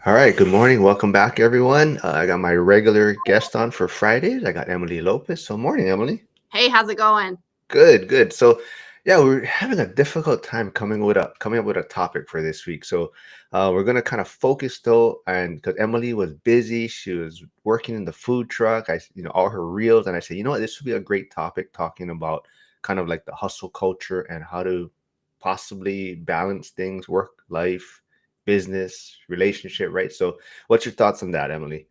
All right, good morning. Welcome back, everyone. I got my regular guest on for Fridays. I got Emily Lopez. So, morning, Emily. Hey, how's it going? Good, good. So, yeah, we're having a difficult time coming up with a topic for this week. So, we're gonna kind of focus though, and because Emily was busy, she was working in the food truck. All her reels, and I said, you know what, this would be a great topic talking about kind of like the hustle culture and how to possibly balance things, work, life, business, relationship, right? So, what's your thoughts on that, Emily?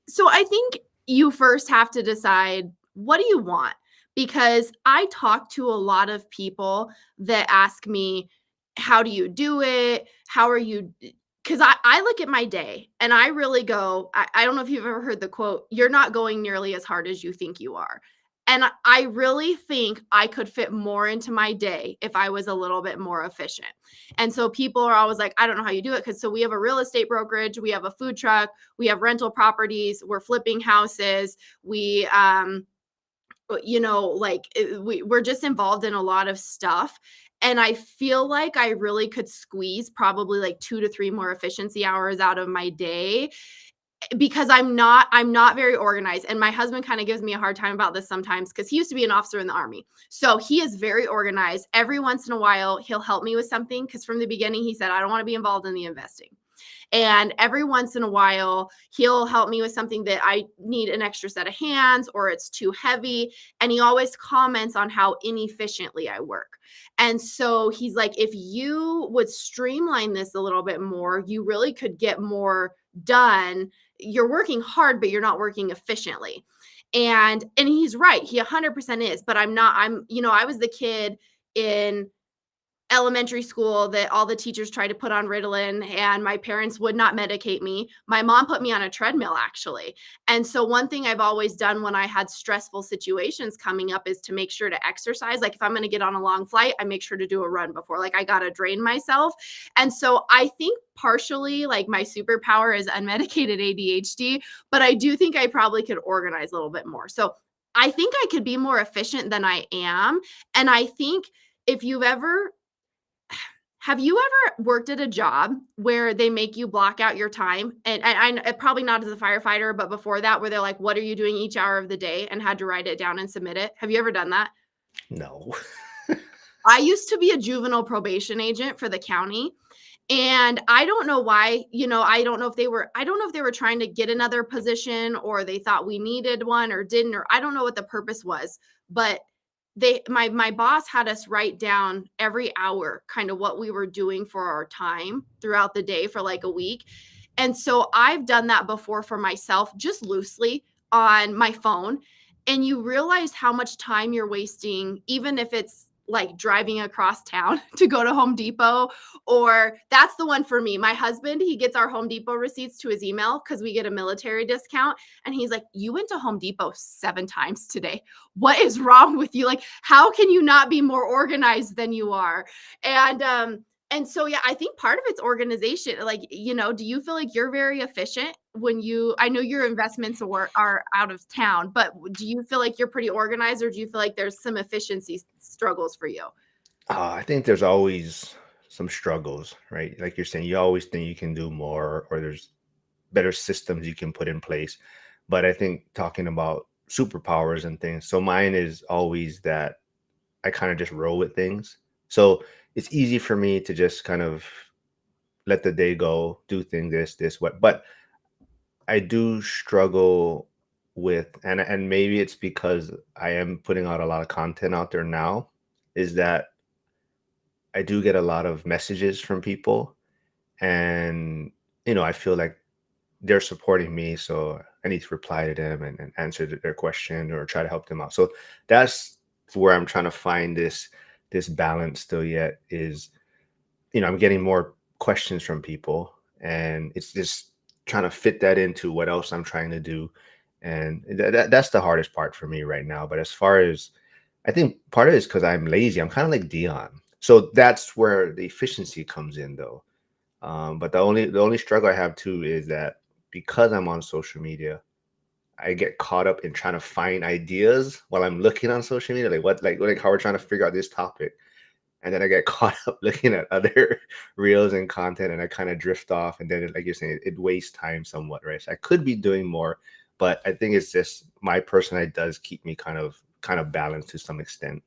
So I think you first have to decide, what do you want? Because I talk to a lot of people that ask me, how do you do it? How are you? Because I look at my day and I really go, I don't know if you've ever heard the quote, you're not going nearly as hard as you think you are. And I really think I could fit more into my day if I was a little bit more efficient. And so people are always like, I don't know how you do it. Because so we have a real estate brokerage, we have a food truck, we have rental properties, we're flipping houses, we're just involved in a lot of stuff. And I feel like I really could squeeze probably like 2 to 3 more efficiency hours out of my day because I'm not very organized, and my husband kind of gives me a hard time about this sometimes because he used to be an officer in the army. So he is very organized. Every once in a while he'll help me with something because from the beginning he said, I don't want to be involved in the investing. And every once in a while, he'll help me with something that I need an extra set of hands or it's too heavy. And he always comments on how inefficiently I work. And so he's like, if you would streamline this a little bit more, you really could get more done. You're working hard, but you're not working efficiently. And he's right. He 100% is, but I was the kid in elementary school that all the teachers tried to put on Ritalin and my parents would not medicate me. My mom put me on a treadmill actually. And so one thing I've always done when I had stressful situations coming up is to make sure to exercise. Like if I'm going to get on a long flight, I make sure to do a run before. Like I got to drain myself. And so I think partially like my superpower is unmedicated ADHD, but I do think I probably could organize a little bit more. So I think I could be more efficient than I am. And I think if you've ever have you ever worked at a job where they make you block out your time? And I probably not as a firefighter, but before that, where they're like, "What are you doing each hour of the day?" and had to write it down and submit it. Have you ever done that? No. I used to be a juvenile probation agent for the county, and I don't know why, I don't know if they were trying to get another position or they thought we needed one or didn't, or I don't know what the purpose was, but my boss had us write down every hour kind of what we were doing for our time throughout the day for like a week. And so I've done that before for myself, just loosely on my phone. And you realize how much time you're wasting, even if it's like driving across town to go to Home Depot, or that's the one for me. My husband, he gets our Home Depot receipts to his email because we get a military discount. And he's like, "You went to Home Depot 7 times today. What is wrong with you? Like, how can you not be more organized than you are?" And so, yeah, I think part of it's organization. Like, do you feel like you're very efficient I know your investments are out of town, but do you feel like you're pretty organized or do you feel like there's some efficiency struggles for you? I think there's always some struggles, right? Like you're saying, you always think you can do more, or there's better systems you can put in place. But I think talking about superpowers and things, so mine is always that I kind of just roll with things. So it's easy for me to just kind of let the day go, do things this, what. But I do struggle with, and maybe it's because I am putting out a lot of content out there now, is that I do get a lot of messages from people, and I feel like they're supporting me, so I need to reply to them and answer their question or try to help them out. So that's where I'm trying to find this balance still yet is, I'm getting more questions from people, and it's just trying to fit that into what else I'm trying to do. And that's the hardest part for me right now. But as far as, I think part of it is because I'm lazy. I'm kind of like Dion. So that's where the efficiency comes in, though. But the only struggle I have too is that because I'm on social media, I get caught up in trying to find ideas while I'm looking on social media, like what, like how we're trying to figure out this topic. and then I get caught up looking at other reels and content, and I kind of drift off, and then like you're saying, it wastes time somewhat, right? So I could be doing more, but I think it's just my personality does keep me kind of balanced to some extent.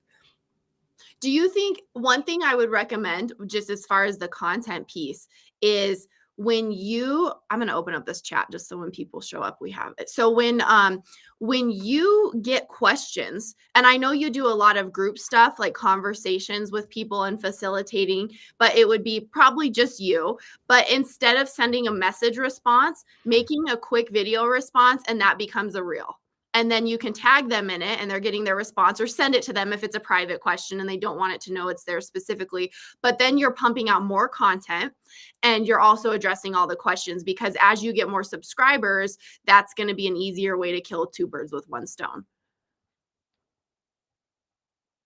Do you think one thing I would recommend, just as far as the content piece, is when you I'm gonna open up this chat just so when people show up, we have it. So when you get questions, and I know you do a lot of group stuff, like conversations with people and facilitating, but it would be probably just you. But instead of sending a message response, making a quick video response, and that becomes a reel, and then you can tag them in it and they're getting their response, or send it to them if it's a private question and they don't want it to know it's there specifically. But then you're pumping out more content and you're also addressing all the questions, because as you get more subscribers, that's going to be an easier way to kill two birds with one stone.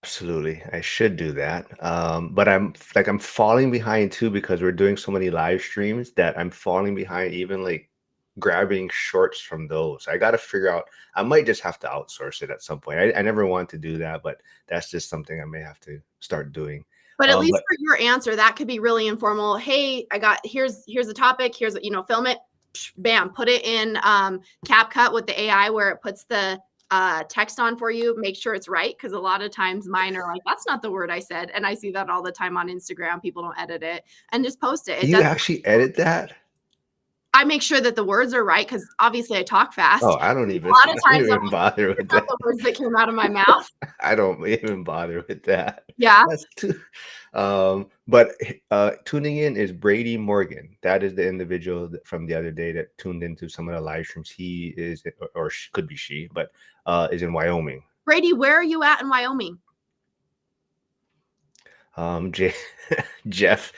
Absolutely, I should do that. But I'm falling behind too because we're doing so many live streams that I'm falling behind even like grabbing shorts from those. I got to figure out. I might just have to outsource it at some point. I never want to do that, but that's just something I may have to start doing. But at least But for your answer, that could be really informal. Hey, I got here's a topic. Here's, film it, bam, put it in CapCut with the AI where it puts the text on for you. Make sure it's right, because a lot of times mine are like, that's not the word I said, and I see that all the time on Instagram. People don't edit it and just post it. do It you does. actually edit that? I make sure that the words are right because obviously I talk Oh, fast. I don't A even, lot I of don't times I'm even bother like, with not that. the words that came out of my mouth. I don't even bother with that. Yeah. That's too. But tuning in is Brady Morgan. That is the individual from the other day that tuned into some of the live streams. He is, or could be she, but is in Wyoming. Brady, where are you at in Wyoming? J- Jeff,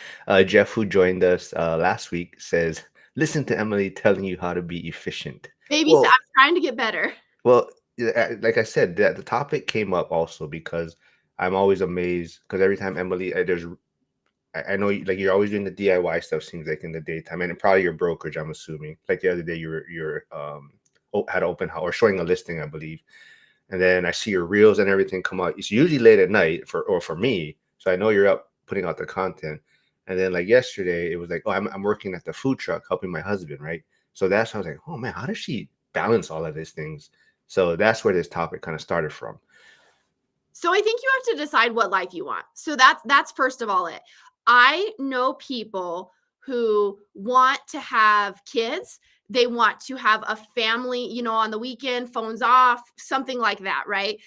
who joined us last week, says, "Listen to Emily telling you how to be efficient." Baby, I'm Well, trying to get better. Well, yeah, like I said, that the topic came up also because I'm always amazed because every time Emily, I know like you're always doing the DIY stuff. Seems like in the daytime, and probably your brokerage. I'm assuming. Like the other day, you're had open house or showing a listing, I believe, and then I see your reels and everything come out. It's usually late at night for me, so I know you're up putting out the content. And then like yesterday, it was like, oh, I'm working at the food truck helping my husband, right? So that's how I was like, oh man, how does she balance all of these things? So that's where this topic kind of started from. So I think you have to decide what life you want. So that's first of all it. I know people who want to have kids. They want to have a family, on the weekend, phones off, something like that, right?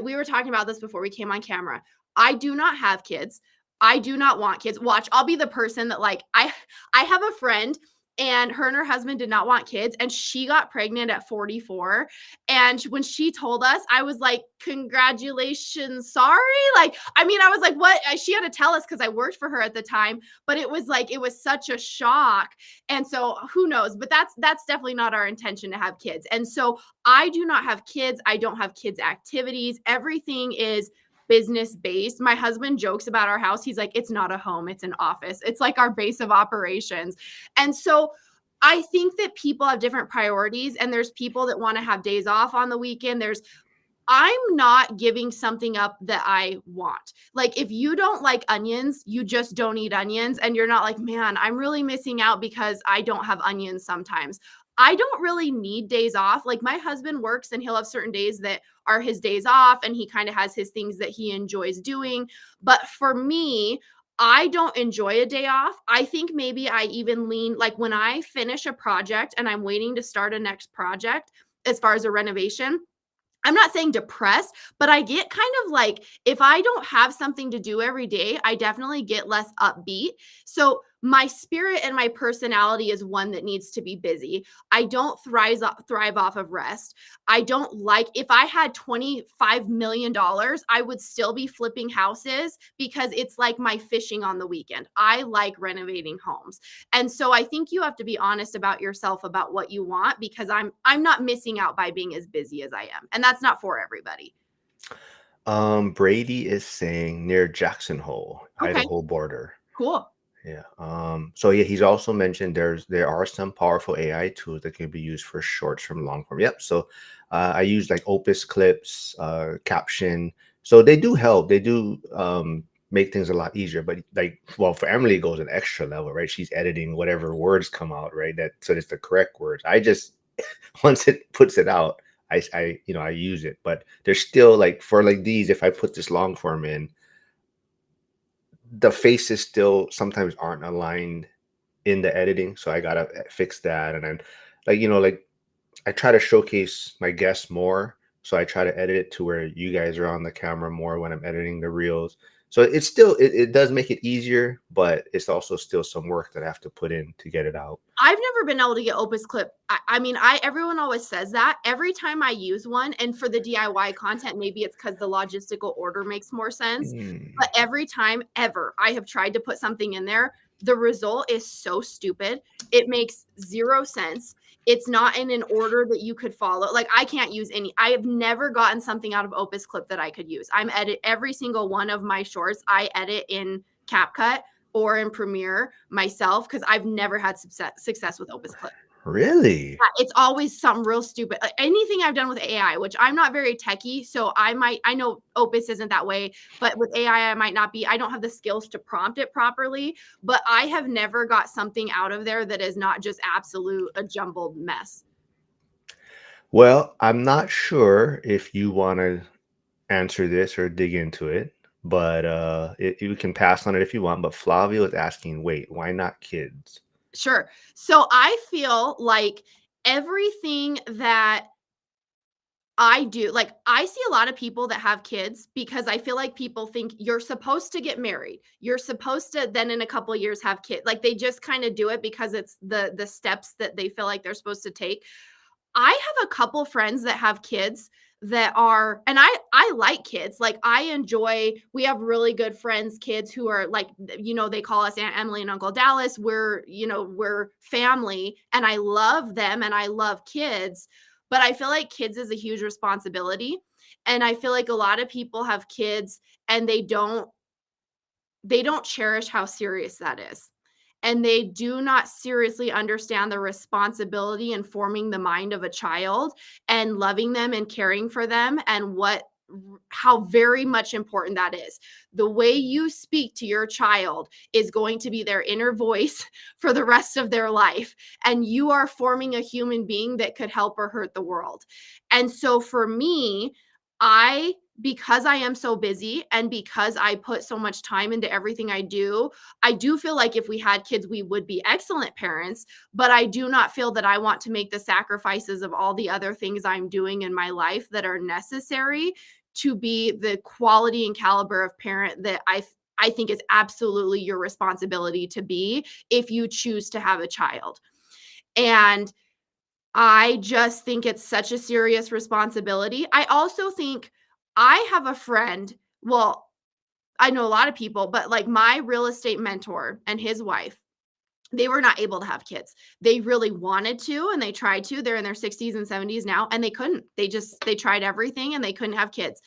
We were talking about this before we came on camera. I do not have kids. I do not want kids. Watch, I'll be the person that, like, I have a friend, and her and her husband did not want kids, and she got pregnant at 44. And when she told us, I was like, congratulations, sorry. Like, I mean, I was like, what? She had to tell us because I worked for her at the time, but it was like, it was such a shock. And so who knows? But that's definitely not our intention to have kids. And so I do not have kids. I don't have kids' activities. Everything is business based. My husband jokes about our house. He's like, it's not a home, it's an office. It's like our base of operations. And so I think that people have different priorities, and there's people that want to have days off on the weekend. I'm not giving something up that I want. Like, if you don't like onions, you just don't eat onions. And you're not like, man, I'm really missing out because I don't have onions sometimes. I don't really need days off. Like, my husband works and he'll have certain days that are his days off, and he kind of has his things that he enjoys doing. But for me, I don't enjoy a day off. I think maybe I even lean, like, when I finish a project and I'm waiting to start a next project as far as a renovation, I'm not saying depressed, but I get kind of like, if I don't have something to do every day, I definitely get less upbeat. So my spirit and my personality is one that needs to be busy. I don't thrive off of rest. I don't like, if I had $25 million, I would still be flipping houses because it's like my fishing on the weekend. I like renovating homes. And so I think you have to be honest about yourself about what you want, because I'm not missing out by being as busy as I am. And that's not for everybody. Brady is saying near Jackson Hole, Okay, Idaho border. cool. Yeah. So yeah, he's also mentioned there are some powerful AI tools that can be used for shorts from long form. Yep. So I use like Opus clips, caption. So they do help. They do. make things a lot easier. But like, well, for Emily, it goes an extra level, right? She's editing whatever words come out, right? That so it's the correct words. I just once it puts it out, I use it. But there's still like for like these, if I put this long form in, the faces still sometimes aren't aligned in the editing, so I gotta fix that. And then, like I try to showcase my guests more, so I try to edit it to where you guys are on the camera more when I'm editing the reels. So it's still it does make it easier, but it's also still some work that I have to put in to get it out. I've never been able to get Opus Clip. I mean, I everyone always says that. Every time I use one, and for the DIY content, maybe it's because the logistical order makes more sense. Mm. But every time ever I have tried to put something in there, the result is so stupid. It makes zero sense. It's not in an order that you could follow. Like I can't use any. I have never gotten something out of Opus Clip that I could use. I'm edit every single one of my shorts. I edit in CapCut or in Premiere myself because I've never had success with Opus Clip. Really? Yeah, it's always something real stupid. Anything I've done with AI, which I'm not very techy, so I know Opus isn't that way, but with AI, I might not be. I don't have the skills to prompt it properly, but I have never got something out of there that is not just absolute a jumbled mess. Well, I'm not sure if you want to answer this or dig into it, but you can pass on it if you want. But Flavio is asking, wait, why not kids? Sure. So I feel like everything that I do. Like, I see a lot of people that have kids because I feel like people think you're supposed to get married. You're supposed to then in a couple of years have kids. Like they just kind of do it because it's the steps that they feel like they're supposed to take. I have a couple friends that have kids that are and I like kids. Like I enjoy we have really good friends kids who are like they call us Aunt Emily and Uncle Dallas. We're family and I love them and I love kids, but I feel like kids is a huge responsibility and I feel like a lot of people have kids and they don't cherish how serious that is. And they do not seriously understand the responsibility in forming the mind of a child and loving them and caring for them and how very much important that is. The way you speak to your child is going to be their inner voice for the rest of their life. And you are forming a human being that could help or hurt the world. And so for me, because I am so busy and because I put so much time into everything I do feel like if we had kids, we would be excellent parents, but I do not feel that I want to make the sacrifices of all the other things I'm doing in my life that are necessary to be the quality and caliber of parent that I think is absolutely your responsibility to be if you choose to have a child. And I just think it's such a serious responsibility. I also think I have a friend, well, I know a lot of people, but like my real estate mentor and his wife, they were not able to have kids. They really wanted to and they tried to. They're in their 60s and 70s now and they couldn't. They tried everything and they couldn't have kids.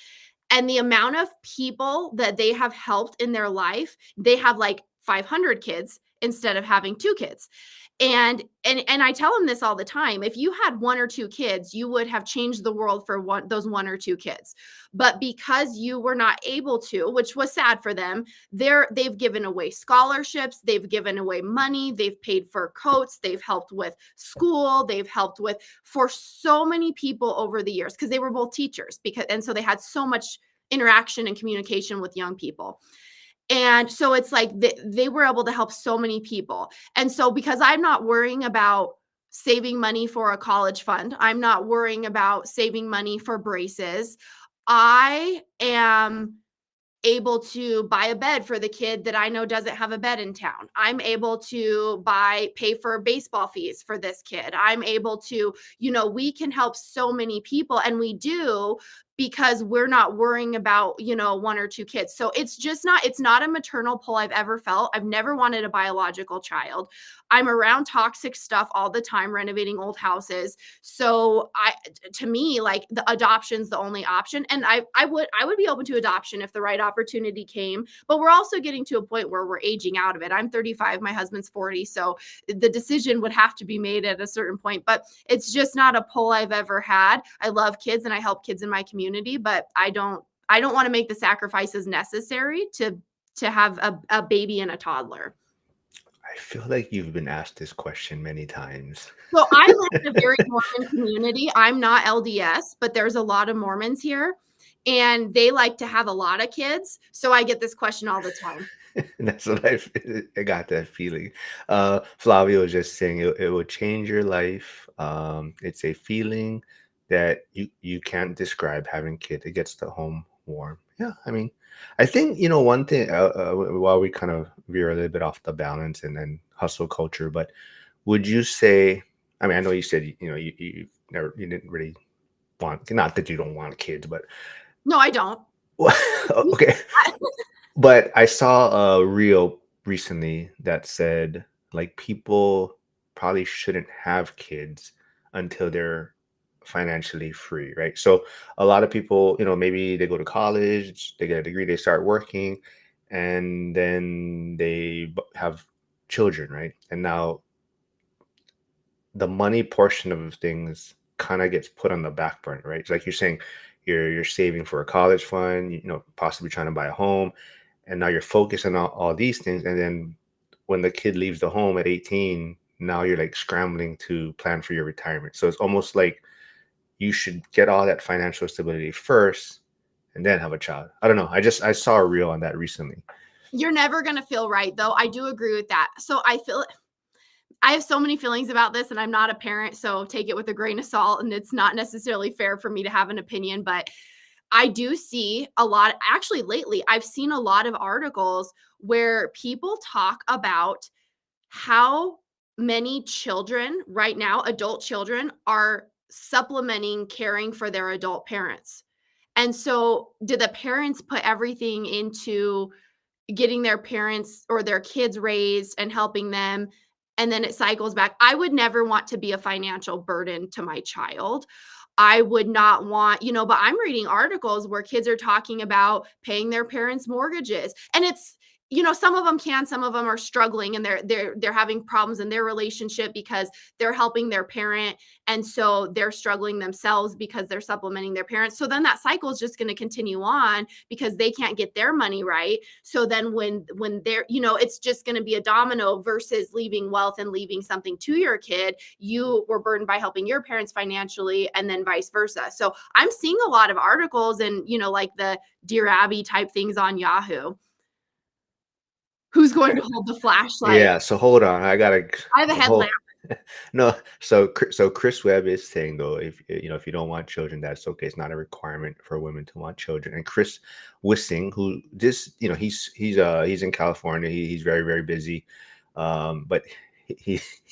And the amount of people that they have helped in their life, they have like 500 kids instead of having 2 kids. And I tell them this all the time. If you had 1 or 2 kids, you would have changed the world for those 1 or 2 kids. But because you were not able to, which was sad for them, they've given away scholarships, they've given away money, they've paid for coats, they've helped with school, they've helped with for so many people over the years because they were both teachers and so they had so much interaction and communication with young people. And so it's like they were able to help so many people. And so because I'm not worrying about saving money for a college fund, I'm not worrying about saving money for braces. I am able to buy a bed for the kid that I know doesn't have a bed in town. I'm able to pay for baseball fees for this kid. I'm able to, we can help so many people and we do because we're not worrying about, 1 or 2 kids. So it's not a maternal pull I've ever felt. I've never wanted a biological child. I'm around toxic stuff all the time, renovating old houses. So to me, like the adoption's the only option. And I would be open to adoption if the right opportunity came, but we're also getting to a point where we're aging out of it. I'm 35, my husband's 40. So the decision would have to be made at a certain point, but it's just not a pull I've ever had. I love kids and I help kids in my community, but I don't want to make the sacrifices necessary to have a baby and a toddler? I feel like you've been asked this question many times. So I live in a very Mormon community. I'm not LDS, but there's a lot of Mormons here, and they like to have a lot of kids. So I get this question all the time. That's what I got that feeling. Flavio was just saying it will change your life. It's a feeling that you can't describe having kids. It gets the home warm. Yeah, I mean, I think one thing. While we kind of veer a little bit off the balance and then hustle culture, but would you say? I mean, I know you said you didn't really want, not that you don't want kids, but No, I don't. okay. But I saw a reel recently that said, like, people probably shouldn't have kids until they're financially free, right? So a lot of people, maybe they go to college, they get a degree, they start working, and then they have children, right? And now the money portion of things kind of gets put on the back burner, right? It's like you're saying, you're saving for a college fund, possibly trying to buy a home, and now you're focused on all these things, and then when the kid leaves the home at 18, now you're like scrambling to plan for your retirement. So it's almost like you should get all that financial stability first and then have a child. I don't know, I saw a reel on that recently. You're never gonna feel right, though. I do agree with that. So I have so many feelings about this, and I'm not a parent, so take it with a grain of salt. And it's not necessarily fair for me to have an opinion, but I do see a lot. Actually, lately, I've seen a lot of articles where people talk about how many children right now, adult children, are supplementing caring for their adult parents. And so, do the parents put everything into getting their parents or their kids raised and helping them, and then it cycles back? I would never want to be a financial burden to my child. I would not want, but I'm reading articles where kids are talking about paying their parents' mortgages. And it's, some of them can, some of them are struggling, and they're having problems in their relationship because they're helping their parent, and so they're struggling themselves because they're supplementing their parents. So then that cycle is just going to continue on because they can't get their money right. So then when they're, it's just going to be a domino versus leaving wealth and leaving something to your kid. You were burdened by helping your parents financially, and then vice versa. So I'm seeing a lot of articles and, like the Dear Abby type things on Yahoo. Who's going to hold the flashlight? Yeah, so hold on, I gotta I have a headlamp. hold. No, so Chris Webb is saying, though, if you don't want children, that's okay. It's not a requirement for women to want children. And Chris Wissing, who this, he's in California. He's very, very busy. But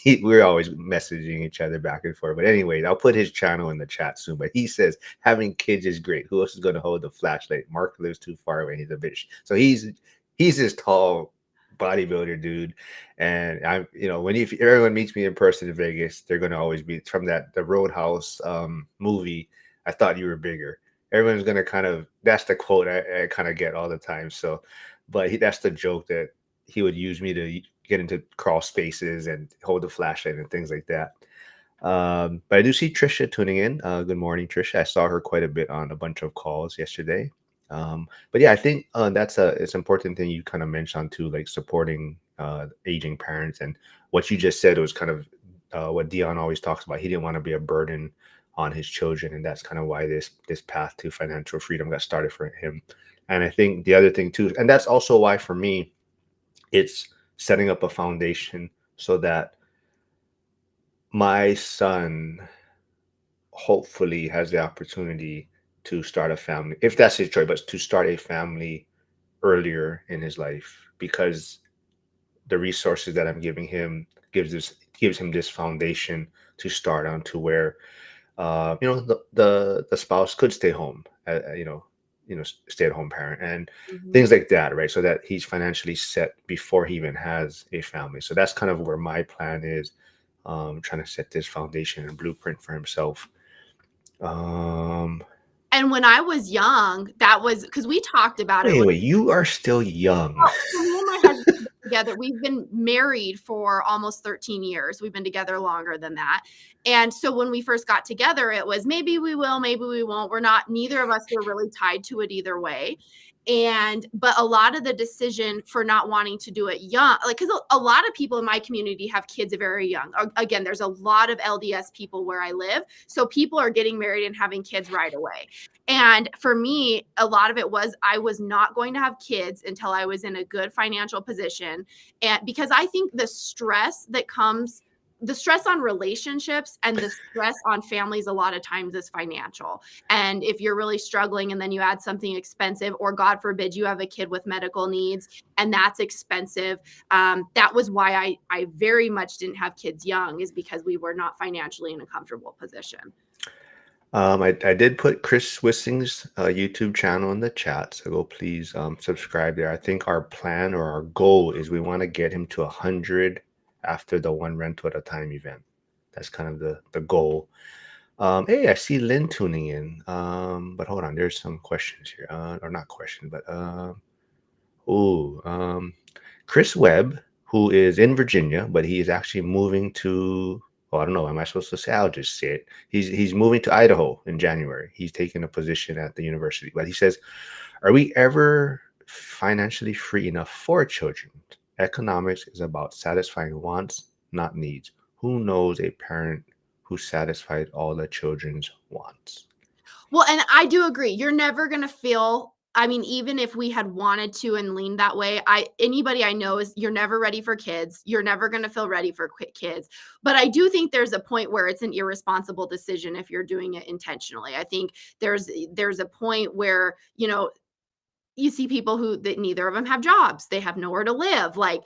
we're always messaging each other back and forth. But anyway, I'll put his channel in the chat soon. But he says having kids is great. Who else is going to hold the flashlight? Mark lives too far away. He's a bitch. So he's this tall bodybuilder dude. And when if everyone meets me in person in Vegas, they're gonna always be from the Roadhouse movie. I thought you were bigger. Everyone's gonna that's the quote I kind of get all the time. So, but that's the joke that he would use me to get into crawl spaces and hold the flashlight and things like that. But I do see Trisha tuning in. Good morning, Trisha. I saw her quite a bit on a bunch of calls yesterday. But yeah, I think it's an important thing you kind of mentioned too, like supporting aging parents. And what you just said was kind of what Dion always talks about. He didn't want to be a burden on his children, and that's kind of why this path to financial freedom got started for him. And I think the other thing too, and that's also why for me, it's setting up a foundation so that my son hopefully has the opportunity to start a family, if that's his choice, but to start a family earlier in his life, because the resources that I'm giving him gives him this foundation to start on, to where the spouse could stay home, stay at home parent and Mhm. things like that, right? So that he's financially set before he even has a family. So that's kind of where my plan is, trying to set this foundation and blueprint for himself. um And when I was young, that was because we talked about it. Wait, you are still young. Well, so me and my husband have been together, we've been married for almost 13 years. We've been together longer than that. And so when we first got together, it was maybe we will, maybe we won't. We're not, neither of us were really tied to it either way. But a lot of the decision for not wanting to do it young, like, because a lot of people in my community have kids very young. Again, there's a lot of LDS people where I live, so people are getting married and having kids right away. And for me, a lot of it was I was not going to have kids until I was in a good financial position. And because I think the stress on relationships and the stress on families a lot of times is financial. And if you're really struggling and then you add something expensive, or God forbid you have a kid with medical needs and that's expensive, that was why I very much didn't have kids young, is because we were not financially in a comfortable position. I did put Chris Wissing's YouTube channel in the chat, so go please subscribe there. I think our plan or our goal is we want to get him to 100 after the one rental at a time event. That's kind of the goal. Hey, I see Lynn tuning in. But hold on, there's some questions here, or not questions, but Chris Webb, who is in Virginia, but he is actually moving to. Oh, I don't know. Am I supposed to say? I'll just say it. He's moving to Idaho in January. He's taking a position at the university. But he says, "Are we ever financially free enough for children? Economics is about satisfying wants, not needs. Who knows a parent who satisfied all the children's wants?" Well, and I do agree. You're never going to feel, I mean, even if we had wanted to and leaned that way, anybody I know is, you're never ready for kids. You're never going to feel ready for kids. But I do think there's a point where it's an irresponsible decision if you're doing it intentionally. I think there's a point where, you see people that neither of them have jobs. They have nowhere to live. Like,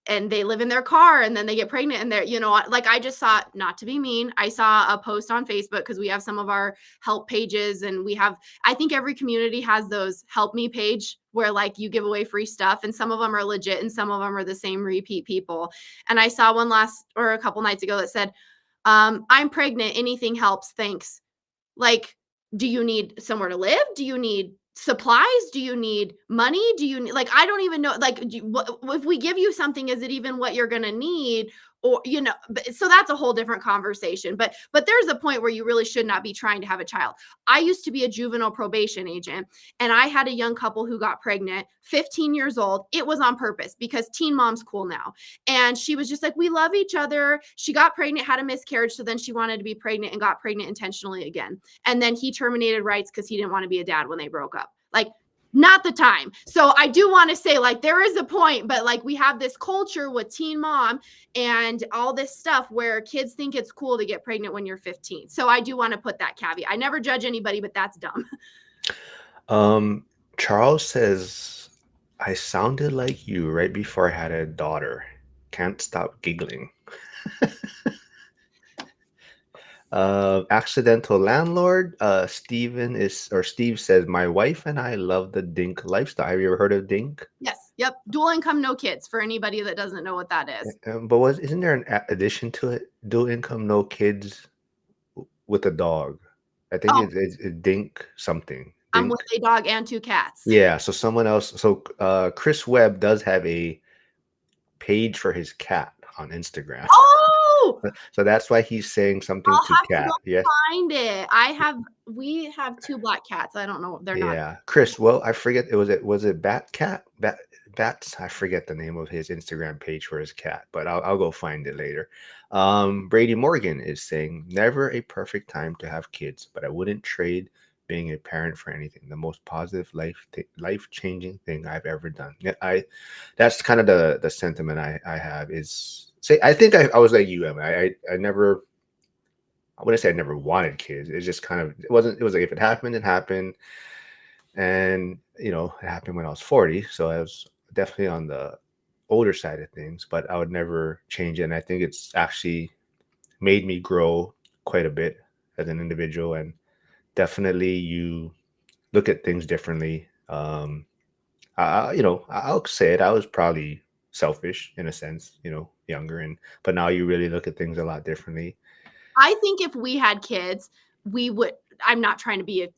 and they live in their car and then they get pregnant and they're, like, I just saw, not to be mean, I saw a post on Facebook, because we have some of our help pages, and I think every community has those help me page where, like, you give away free stuff, and some of them are legit and some of them are the same repeat people. And I saw one a couple nights ago that said, I'm pregnant, anything helps, thanks. Like, do you need somewhere to live? Do you need supplies? Do you need money? Do you need, like, I don't even know, like, if we give you something, is it even what you're going to need? Or, so that's a whole different conversation. But there's a point where you really should not be trying to have a child. I used to be a juvenile probation agent, and I had a young couple who got pregnant, 15 years old. It was on purpose because teen mom's cool now. And she was just like, we love each other. She got pregnant, had a miscarriage. So then she wanted to be pregnant and got pregnant intentionally again. And then he terminated rights because he didn't want to be a dad when they broke up. Like, not the time. So I do want to say, like, there is a point, but, like, we have this culture with teen mom and all this stuff where kids think it's cool to get pregnant when you're 15. So I do want to put that caveat. I never judge anybody, but that's dumb. Charles says, "I sounded like you right before I had a daughter. Can't stop giggling." Accidental landlord. Steve says, "My wife and I love the Dink lifestyle." Have you ever heard of Dink? Yes. Yep. Dual income, no kids, for anybody that doesn't know what that is. But isn't there an addition to it? Dual income, no kids with a dog. I think Oh, it's Dink something. I'm Dink. with a dog and 2 cats. Yeah. So someone else. So Chris Webb does have a page for his cat on Instagram. Oh, So that's why he's saying something I'll to have to go cat. Yes. find it. We have 2 black cats. I don't know. They're not. Yeah. Chris, well, I forget was it Bat Cat? Bats, I forget the name of his Instagram page for his cat, but I'll go find it later. Brady Morgan is saying, "Never a perfect time to have kids, but I wouldn't trade being a parent for anything. The most positive life-changing thing I've ever done." Yeah, that's kind of the sentiment I have is say I think I was like you, Emma. I never, I wouldn't say I never wanted kids. It's just kind of it was like if it happened, it happened. And it happened when I was 40, so I was definitely on the older side of things, but I would never change it. And I think it's actually made me grow quite a bit as an individual, and definitely you look at things differently. I'll say it. I was probably selfish in a sense, younger, but now you really look at things a lot differently. I think if we had kids, we would, I'm not trying to be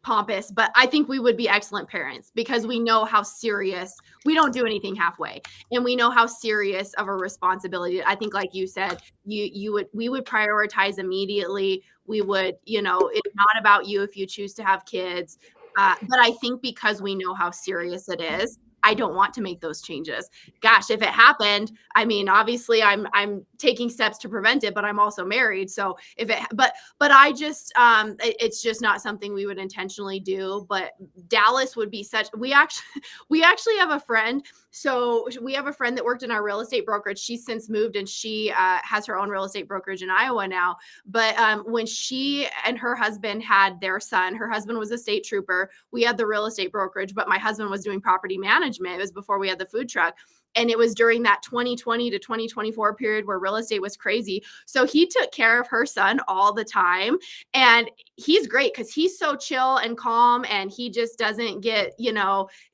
pompous, but I think we would be excellent parents because we know how serious, we don't do anything halfway, and we know how serious of a responsibility. I think, like you said, we would prioritize immediately. We would, it's not about you if you choose to have kids. But I think because we know how serious it is, I don't want to make those changes. Gosh, if it happened, I mean, obviously I'm taking steps to prevent it, but I'm also married. So if it, but I just, it's just not something we would intentionally do. But Dallas would be such, we actually have a friend. So we have a friend that worked in our real estate brokerage. She's since moved and she has her own real estate brokerage in Iowa now. But when she and her husband had their son, her husband was a state trooper. We had the real estate brokerage, but my husband was doing property management. It was before we had the food truck. And it was during that 2020 to 2024 period where real estate was crazy. So he took care of her son all the time. And he's great because he's so chill and calm and he just doesn't get,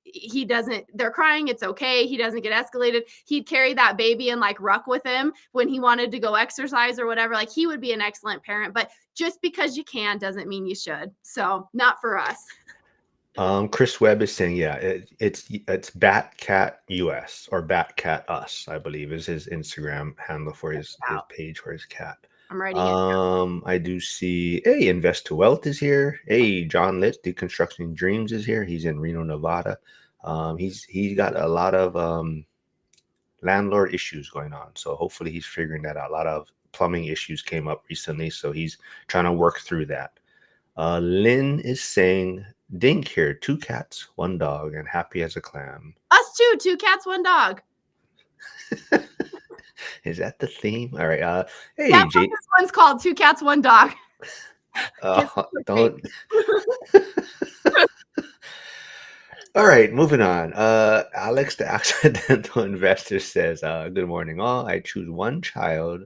he doesn't, they're crying, it's okay. He doesn't get escalated. He'd carry that baby and like ruck with him when he wanted to go exercise or whatever. Like he would be an excellent parent, but just because you can doesn't mean you should. So not for us. Chris Webb is saying, yeah, it's Batcat US or Batcat Us, I believe, is his Instagram handle for his page for his cat. I'm writing it. I do see, hey, Invest to Wealth is here. Hey, John Litz, Deconstructing Dreams is here. He's in Reno, Nevada. He's got a lot of landlord issues going on, so hopefully he's figuring that out. A lot of plumbing issues came up recently, so he's trying to work through that. Lynn is saying, Dink here, 2 cats, 1 dog, and happy as a clam. Us too, 2 cats, 1 dog. Is that the theme? All right. Hey, That's what this one's called, 2 cats, 1 dog. Don't. All right, moving on. Alex, the accidental investor, says, good morning, all. I choose 1 child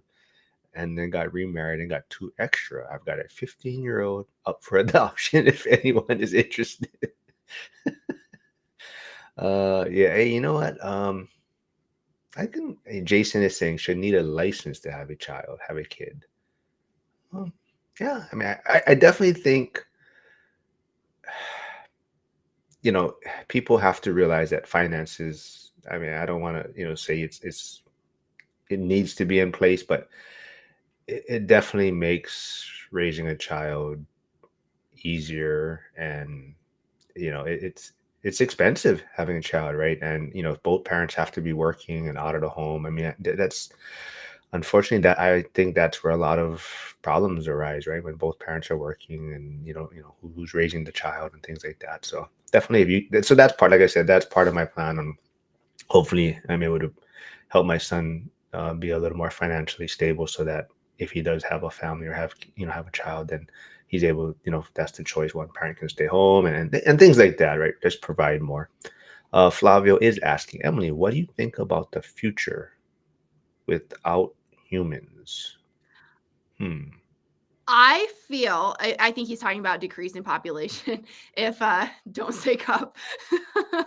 and then got remarried and got 2 extra. I've got a 15-year-old up for adoption if anyone is interested. Yeah, hey, you know what? Jason is saying, should need a license to have a child, have a kid. Yeah, I mean, I definitely think, people have to realize that finances, I mean, I don't want to, say it needs to be in place, but it definitely makes raising a child easier. And it's expensive having a child, right? And both parents have to be working and out of the home. I mean, that's unfortunately, that I think that's where a lot of problems arise, right? When both parents are working and who's raising the child and things like that. So definitely, so that's part, like I said, that's part of my plan. And hopefully I'm able to help my son be a little more financially stable, so that if he does have a family or have a child, then he's able, if that's the choice, one parent can stay home and things like that, right? Just provide more. Flavio is asking, Emily, what do you think about the future without humans? I think he's talking about decreasing population if don't stake up.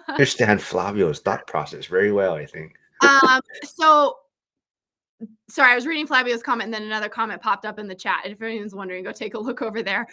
Understand Flavio's thought process very well, I think. So sorry, I was reading Flavio's comment and then another comment popped up in the chat. If anyone's wondering, go take a look over there.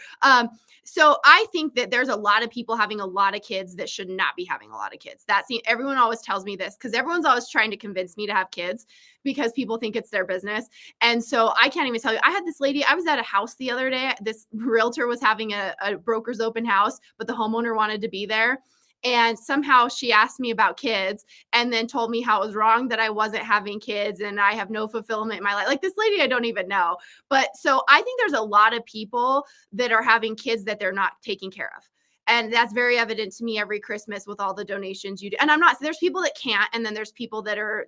So I think that there's a lot of people having a lot of kids that should not be having a lot of kids. Everyone always tells me this because everyone's always trying to convince me to have kids because people think it's their business. And so I can't even tell you. I had this lady, I was at a house the other day. This realtor was having a broker's open house, but the homeowner wanted to be there. And somehow she asked me about kids and then told me how it was wrong that I wasn't having kids and I have no fulfillment in my life. Like this lady, I don't even know. But so I think there's a lot of people that are having kids that they're not taking care of. And that's very evident to me every Christmas with all the donations you do. And there's people that can't. And then there's people that are,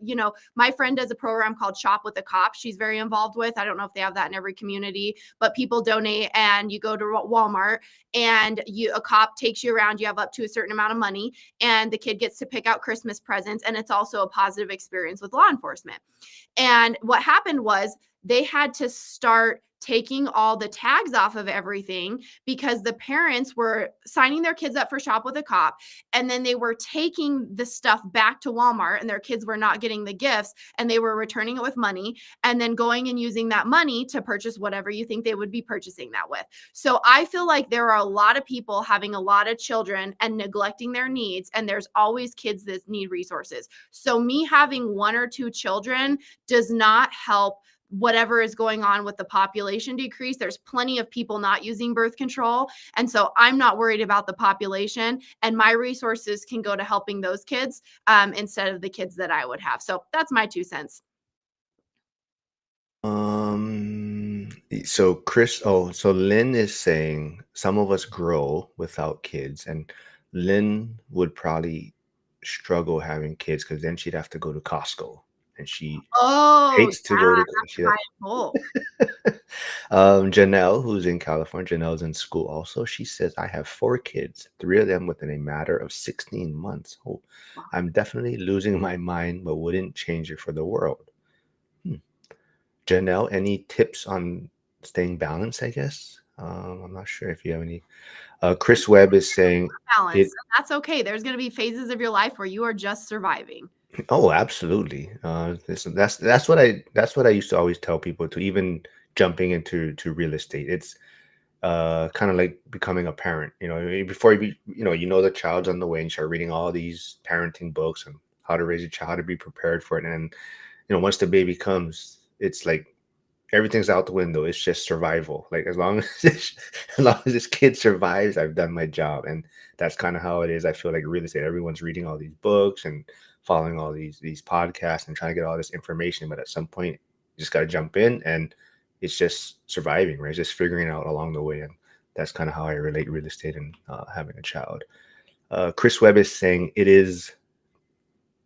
my friend does a program called Shop with a Cop. She's very involved with, I don't know if they have that in every community, but people donate and you go to Walmart and a cop takes you around. You have up to a certain amount of money and the kid gets to pick out Christmas presents. And it's also a positive experience with law enforcement. And what happened was they had to start taking all the tags off of everything because the parents were signing their kids up for Shop with a Cop. And then they were taking the stuff back to Walmart and their kids were not getting the gifts and they were returning it with money and then going and using that money to purchase whatever you think they would be purchasing that with. So I feel like there are a lot of people having a lot of children and neglecting their needs. And there's always kids that need resources. So me having 1 or 2 children does not help whatever is going on with the population decrease. There's plenty of people not using birth control. And so I'm not worried about the population, and my resources can go to helping those kids instead of the kids that I would have. So that's my 2 cents. So so Lynn is saying some of us grow without kids, and Lynn would probably struggle having kids because then she'd have to go to Costco, and she Oh, hates to yeah, go to. I have to buy a bowl. Janelle, who's in California, Janelle's in school also. She says, I have 4 kids, 3 of them within a matter of 16 months. Oh, I'm definitely losing my mind, but wouldn't change it for the world. Hmm. Janelle, any tips on staying balanced, I guess? I'm not sure if you have any. Chris Webb is saying Balance. it. So that's okay. There's going to be phases of your life where you are just surviving. Oh, absolutely. That's what I used to always tell people to even jumping into real estate. It's kind of like becoming a parent. Before you know the child's on the way, and you start reading all these parenting books and how to raise a child, how to be prepared for it. And once the baby comes, it's like everything's out the window. It's just survival. Like as long as as long as this kid survives, I've done my job. And that's kind of how it is. I feel like real estate. Everyone's reading all these books and following all these podcasts and trying to get all this information. But at some point, you just got to jump in, and it's just surviving, right? It's just figuring it out along the way. And that's kind of how I relate real estate and having a child. Chris Webb is saying it is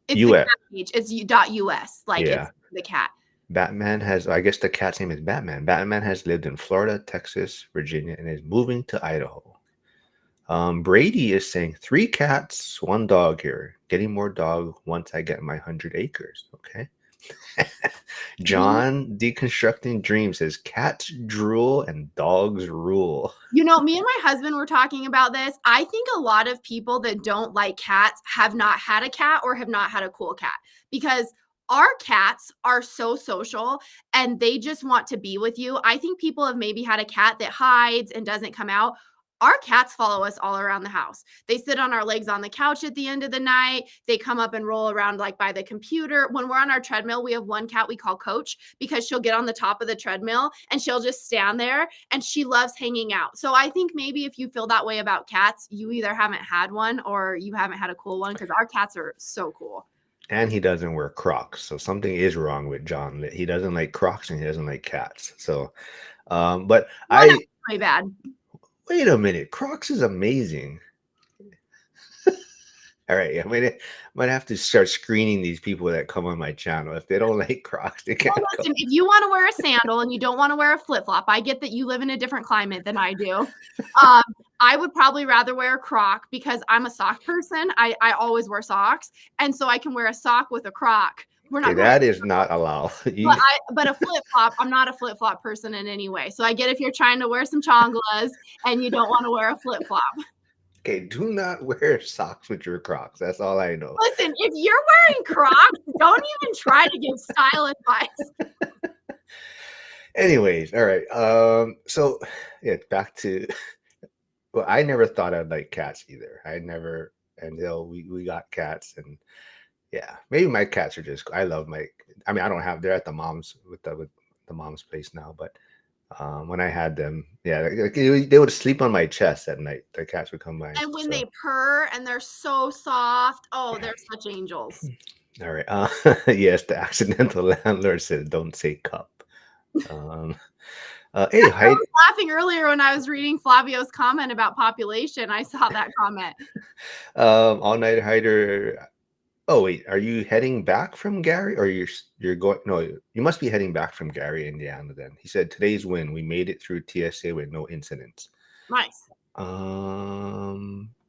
It's the U.S. cat page. It's .us. Like Yeah. it's the cat. Batman has, I guess the cat's name is Batman. Batman has lived in Florida, Texas, Virginia, and is moving to Idaho. Brady is saying 3 cats, 1 dog here. Getting more dog once I get my 100 acres. Okay. John Deconstructing Dream says cats drool and dogs rule. Me and my husband were talking about this. I think a lot of people that don't like cats have not had a cat or have not had a cool cat, because our cats are so social and they just want to be with you. I think people have maybe had a cat that hides and doesn't come out. Our cats follow us all around the house. They sit on our legs on the couch at the end of the night. They come up and roll around like by the computer. When we're on our treadmill, we have one cat we call Coach, because she'll get on the top of the treadmill and she'll just stand there, and she loves hanging out. So I think maybe if you feel that way about cats, you either haven't had one or you haven't had a cool one, because our cats are so cool. And he doesn't wear Crocs. So something is wrong with John. He doesn't like Crocs and he doesn't like cats. So, but Well, that's my bad. wait a minute. Crocs is amazing. All right. I might have to start screening these people that come on my channel. If they don't like Crocs, they can't Well, come. listen, if you want to wear a sandal and you don't want to wear a flip flop, I get that you live in a different climate than I do. I would probably rather wear a Croc, because I'm a sock person. I always wear socks, and so I can wear a sock with a Croc. We're not Okay, going. that is not allowed. But a flip flop, I'm not a flip flop person in any way. So I get if you're trying to wear some chonglas and you don't want to wear a flip flop. Okay, do not wear socks with your Crocs. That's all I know. Listen, if you're wearing Crocs, don't even try to give style advice. Anyways, all right. So yeah, back to well, I never thought I'd like cats either. I never until we got cats, and yeah, maybe my cats are just. I love my. I mean, I don't have. They're at the mom's with the mom's place now, but when I had them, yeah, like, they would sleep on my chest at night. The cats would come by. And when they purr and they're so soft, oh, they're such angels. All right. Yes, the accidental landlord said, "Don't say cup." Hey, I was laughing earlier when I was reading Flavio's comment about population. I saw that comment. All night hider. Oh wait, are you heading back from Gary, or you're going? No, you must be heading back from Gary, Indiana. Then he said today's win. We made it through TSA with no incidents. Nice.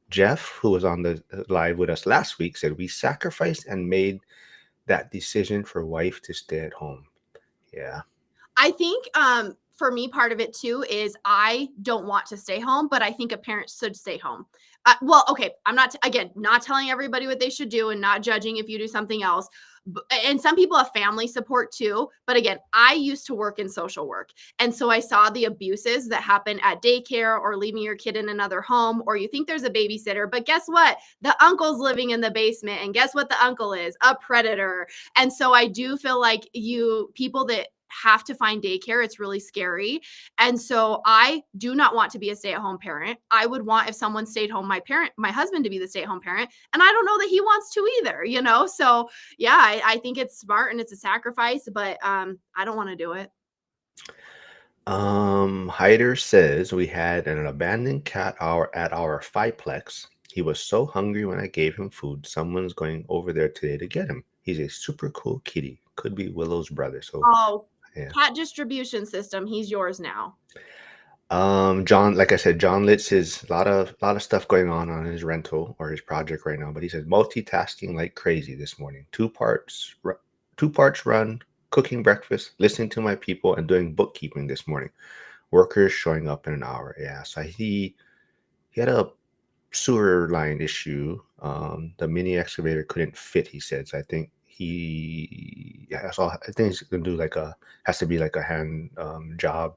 Jeff, who was on the live with us last week, said we sacrificed and made that decision for wife to stay at home. Yeah. I think for me, part of it too is I don't want to stay home, but I think a parent should stay home. Well, okay, I'm not, again, not telling everybody what they should do and not judging if you do something else. And some people have family support too. But again, I used to work in social work. And so I saw the abuses that happen at daycare or leaving your kid in another home, or you think there's a babysitter. But guess what? The uncle's living in the basement. And guess what the uncle is? A predator. And so I do feel like people that have to find daycare. It's really scary. And so I do not want to be a stay-at-home parent. I would want, if someone stayed home, my husband to be the stay-at-home parent. And I don't know that he wants to either, you know? So yeah, I think it's smart and it's a sacrifice, but I don't want to do it. Hyder says we had an abandoned cat at our fiplex. He was so hungry when I gave him food. Someone's going over there today to get him. He's a super cool kitty. Could be Willow's brother. So Oh, yeah. cat distribution system. He's yours now. John, like I said, John Litz is a lot of stuff going on his rental or his project right now. But he says multitasking like crazy this morning. Two parts run, cooking breakfast, listening to my people, and doing bookkeeping this morning. Workers showing up in an hour. Yeah, so he had a sewer line issue. The mini excavator couldn't fit, he said. So I think I think he's gonna do has to be like a hand job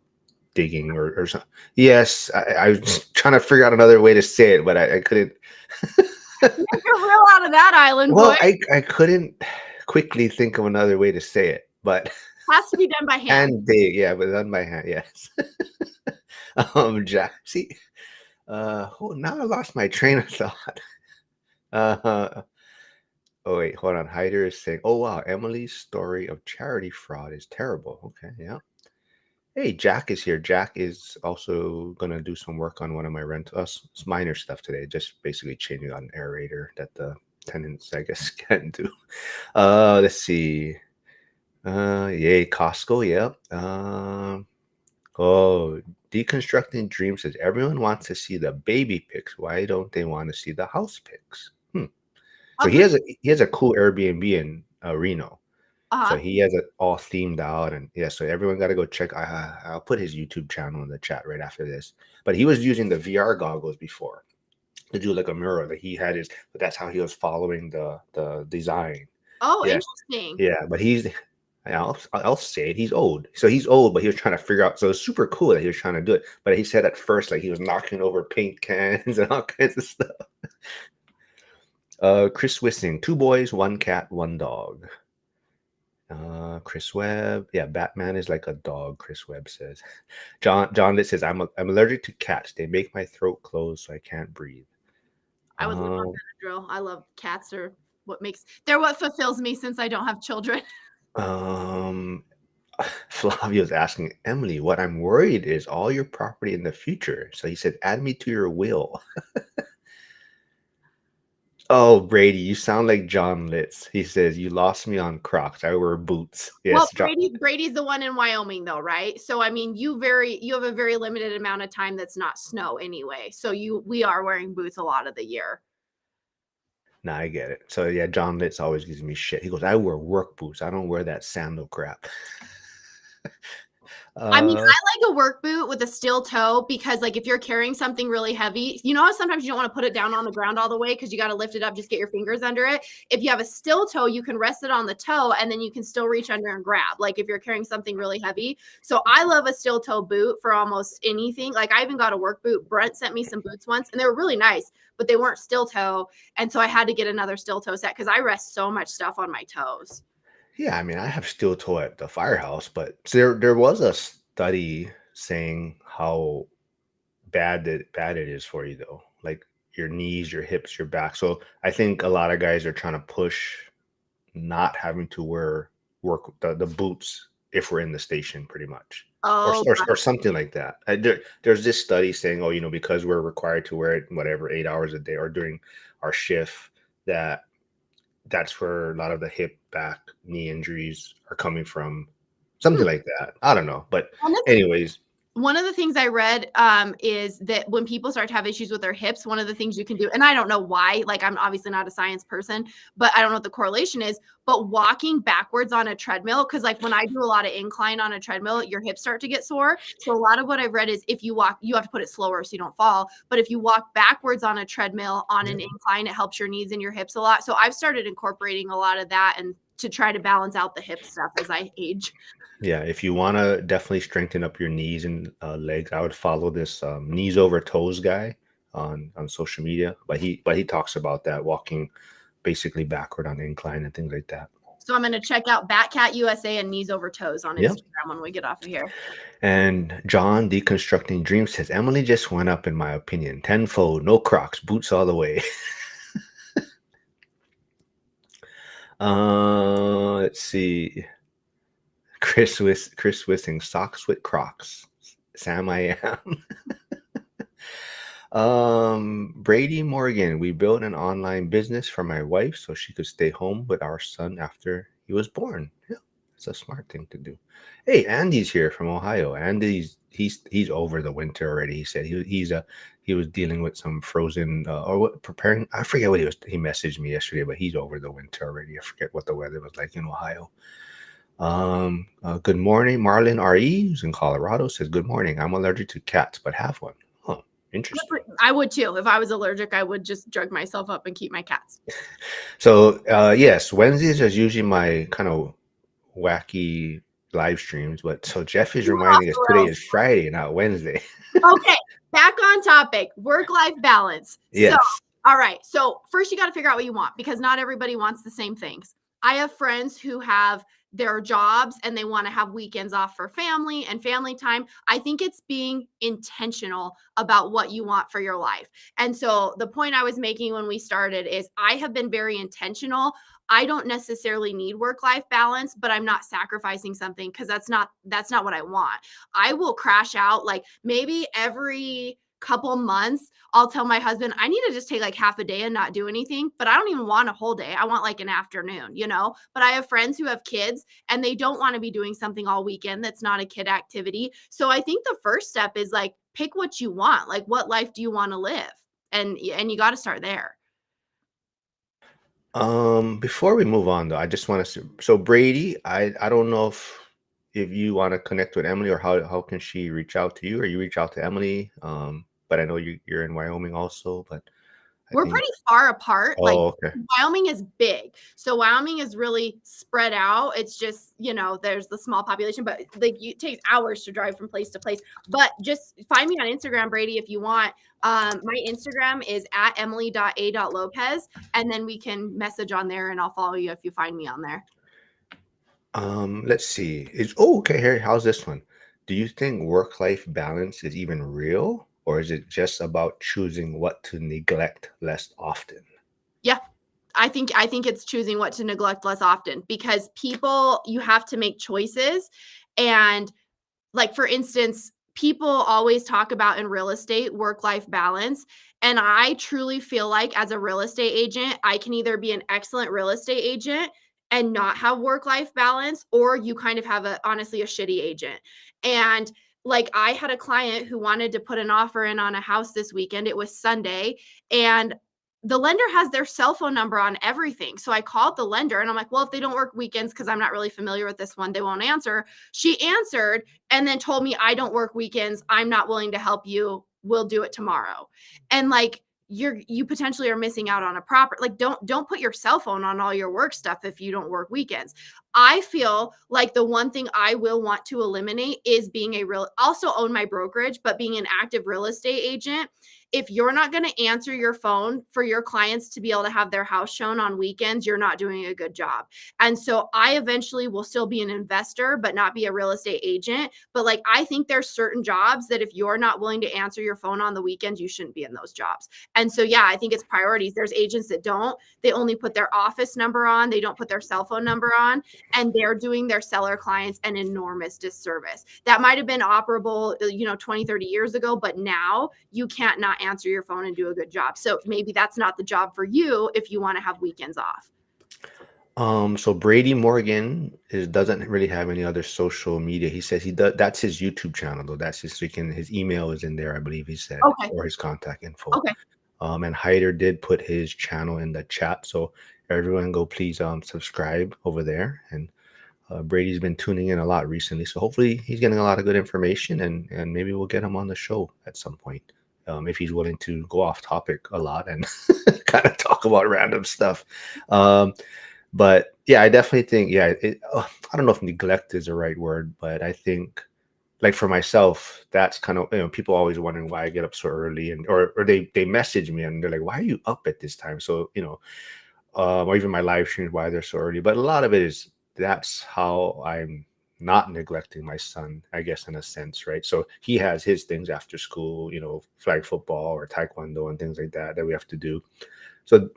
digging or something. Yes, I was trying to figure out another way to say it, but I couldn't. You're real out of that island, boy. Well, I couldn't quickly think of another way to say it, but Has to be done by hand. hand dig, yeah, but done by hand, yes. Jack, see, now I lost my train of thought. Uh, oh wait, hold on. Hyder is saying, "Oh wow, Emily's story of charity fraud is terrible." Okay, yeah. Hey, Jack is here. Jack is also gonna do some work on one of my rentals, minor stuff today, just basically changing out an aerator that the tenants, I guess, can't do. Let's see. Yay, Costco, yep. Oh, Deconstructing Dream says everyone wants to see the baby pics. Why don't they want to see the house pics? So he Agreed. has a cool Airbnb in Reno. So Uh-huh. he has it all themed out, and yeah, so everyone got to go check. I'll put his YouTube channel in the chat right after this. But he was using the VR goggles before to do like a mirror. Like he had his, but that's how he was following the design. Oh, Yeah, interesting. yeah. But I'll say it. He's old, so he's old, but he was trying to figure out. So it's super cool that he was trying to do it. But he said at first, like he was knocking over paint cans and all kinds of stuff. Chris Wissing, 2 boys, 1 cat, 1 dog. Chris Webb, yeah, Batman is like a dog. Chris Webb says. John Litt says I'm allergic to cats. They make my throat close, so I can't breathe. I would live on Benadryl. I love cats. They're what fulfills me since I don't have children. Um, Flavio's asking Emily, what I'm worried is all your property in the future. So he said, add me to your will. Oh, Brady, you sound like John Litz. He says, you lost me on Crocs. I wear boots. Well, Yes, John. Brady's the one in Wyoming though, right? So I mean, you have a very limited amount of time that's not snow anyway. So we are wearing boots a lot of the year. Nah, I get it. So yeah, John Litz always gives me shit. He goes, I wear work boots. I don't wear that sandal crap. I mean, I Uh, like a work boot with a steel toe because, like, if you're carrying something really heavy, you know how sometimes you don't want to put it down on the ground all the way because you got to lift it up, just get your fingers under it. If you have a steel toe, you can rest it on the toe and then you can still reach under and grab, like if you're carrying something really heavy. So I love a steel toe boot for almost anything. Like, I even got a work boot. Brent sent me some boots once and they were really nice, but they weren't steel toe. And so I had to get another steel toe set because I rest so much stuff on my toes. yeah, I mean, I have steel toe at the firehouse, but there was a study saying how bad it is for you though, like your knees, your hips, your back. So I think a lot of guys are trying to push not having to work the boots if we're in the station, pretty much, Oh, or something like that. There's this study saying, oh, because we're required to wear it whatever 8 hours a day or during our shift, that's where a lot of the hip, back, knee injuries are coming from. Something like that. I don't know. But anyways, one of the things I read is that when people start to have issues with their hips, one of the things you can do, and I don't know why, like I'm obviously not a science person, but I don't know what the correlation is, but walking backwards on a treadmill, because like when I do a lot of incline on a treadmill, your hips start to get sore. So a lot of what I've read is if you walk, you have to put it slower so you don't fall. But if you walk backwards on a treadmill on an incline, it helps your knees and your hips a lot. So I've started incorporating a lot of that and to try to balance out the hip stuff as I age. yeah, if you want to definitely strengthen up your knees and legs, I would follow this knees over toes guy on social media. But he talks about that walking basically backward on incline and things like that. So I'm gonna check out Batcat USA and Knees Over Toes on Yep. Instagram when we get off of here. And John Deconstructing Dreams says Emily just went up in my opinion, tenfold. No Crocs, boots all the way. Let's see. Chris Wissing, socks with Crocs. Sam I am. Brady Morgan, we built an online business for my wife so she could stay home with our son after he was born. Yeah, it's a smart thing to do. Hey, Andy's here from Ohio. Andy's he's over the winter already. He said he was dealing with some frozen or what preparing. I forget what he was. He messaged me yesterday, but he's over the winter already. I forget what the weather was like in Ohio. Good morning, Marlon RE, who's in Colorado, says good morning. I'm allergic to cats, but have one. Huh. Interesting. I would too. If I was allergic, I would just drug myself up and keep my cats. So yes, Wednesdays is usually my kind of wacky live streams. But so Jeff is reminding us today is Friday, not Wednesday. Okay, back on topic. Work-life balance. Yes. So, all right. So first you got to figure out what you want because not everybody wants the same things. I have friends who have their jobs and they want to have weekends off for family and family time. I think it's being intentional about what you want for your life. And so the point I was making when we started is I have been very intentional. I don't necessarily need work-life balance, but I'm not sacrificing something because that's not what I want. I will crash out like maybe every couple months I'll tell my husband I need to just take like half a day and not do anything, but I don't even want a whole day. I want like an afternoon, you know? But I have friends who have kids and they don't want to be doing something all weekend that's not a kid activity. So I think the first step is like pick what you want. Like what life do you want to live? And you got to start there. Before we move on though, I just want to so Brady, I don't know if you want to connect with Emily or how can she reach out to you or you reach out to Emily. But I know you're in Wyoming also, but We're pretty far apart. Like okay. Wyoming is big. So Wyoming is really spread out. It's just, there's the small population, but like it takes hours to drive from place to place. But just find me on Instagram, Brady, if you want. My Instagram is at emily.a.lopez. And then we can message on there and I'll follow you if you find me on there. Let's see. Okay, here, how's this one? Do you think work-life balance is even real, or is it just about choosing what to neglect less often? Yeah. I think it's choosing what to neglect less often because you have to make choices. And like, for instance, people always talk about in real estate work-life balance. And I truly feel like as a real estate agent, I can either be an excellent real estate agent and not have work-life balance, or you kind of have honestly a shitty agent. And like I had a client who wanted to put an offer in on a house this weekend. It was Sunday. And the lender has their cell phone number on everything. So I called the lender and I'm like, well, if they don't work weekends, because I'm not really familiar with this one, they won't answer. She answered and then told me, I don't work weekends. I'm not willing to help you. We'll do it tomorrow. And like, you potentially are missing out on a proper, like, don't put your cell phone on all your work stuff if you don't work weekends. I feel like the one thing I will want to eliminate is also own my brokerage, but being an active real estate agent. If you're not going to answer your phone for your clients to be able to have their house shown on weekends, you're not doing a good job. And so I eventually will still be an investor, but not be a real estate agent. But like, I think there's certain jobs that if you're not willing to answer your phone on the weekends, you shouldn't be in those jobs. And so, yeah, I think it's priorities. There's agents that don't, they only put their office number on, they don't put their cell phone number on, and they're doing their seller clients an enormous disservice. That might have been operable, 20, 30 years ago, but now you can't not answer your phone and do a good job. So maybe that's not the job for you if you want to have weekends off. So Brady Morgan doesn't really have any other social media. He says he does. That's his YouTube channel, though. That's his email is in there, I believe he said, Okay. or his contact info. Okay. And Hyder did put his channel in the chat, so everyone go please subscribe over there. And Brady's been tuning in a lot recently, so hopefully he's getting a lot of good information, and maybe we'll get him on the show at some point. If he's willing to go off topic a lot and kind of talk about random stuff. But yeah, I definitely think, I don't know if neglect is the right word, but I think like for myself, that's kind of, people always wondering why I get up so early or they message me and they're like, why are you up at this time? So, or even my live streams, why they're so early. But a lot of it is that's how I'm not neglecting my son, I guess, in a sense, right? So he has his things after school, flag football or taekwondo and things like that we have to do. So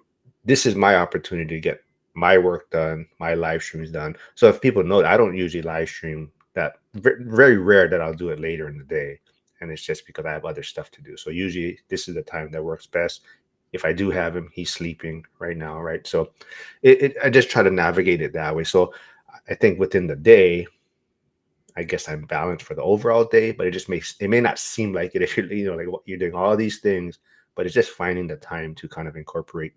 this is my opportunity to get my work done, my live streams done. So if people know that I don't usually live stream, that very rare that I'll do it later in the day. And it's just because I have other stuff to do. So usually this is the time that works best. If I do have him, he's sleeping right now, right? So I just try to navigate it that way. So I think within the day, I guess I'm balanced for the overall day, but it may not seem like it if like you're doing all these things, but it's just finding the time to kind of incorporate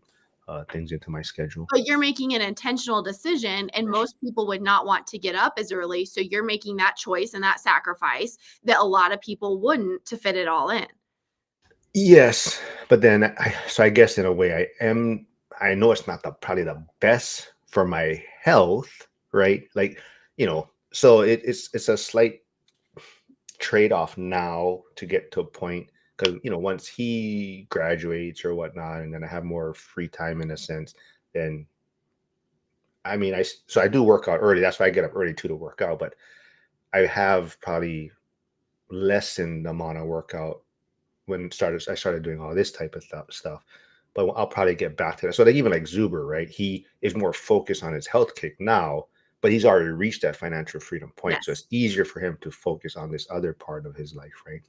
things into my schedule. But you're making an intentional decision, and most people would not want to get up as early, so you're making that choice and that sacrifice that a lot of people wouldn't to fit it all in. Yes, but then so I guess in a way I know it's not probably the best for my health, right? Like, so it's a slight trade-off now to get to a point because once he graduates or whatnot, and then I have more free time in a sense, then I mean so I do work out early. That's why I get up early too to work out, but I have probably lessened the amount of workout I started doing all this type of stuff. But I'll probably get back to that. So like even like Zuber, right? He is more focused on his health kick now, but he's already reached that financial freedom point. So Yes. it's easier for him to focus on this other part of his life, right?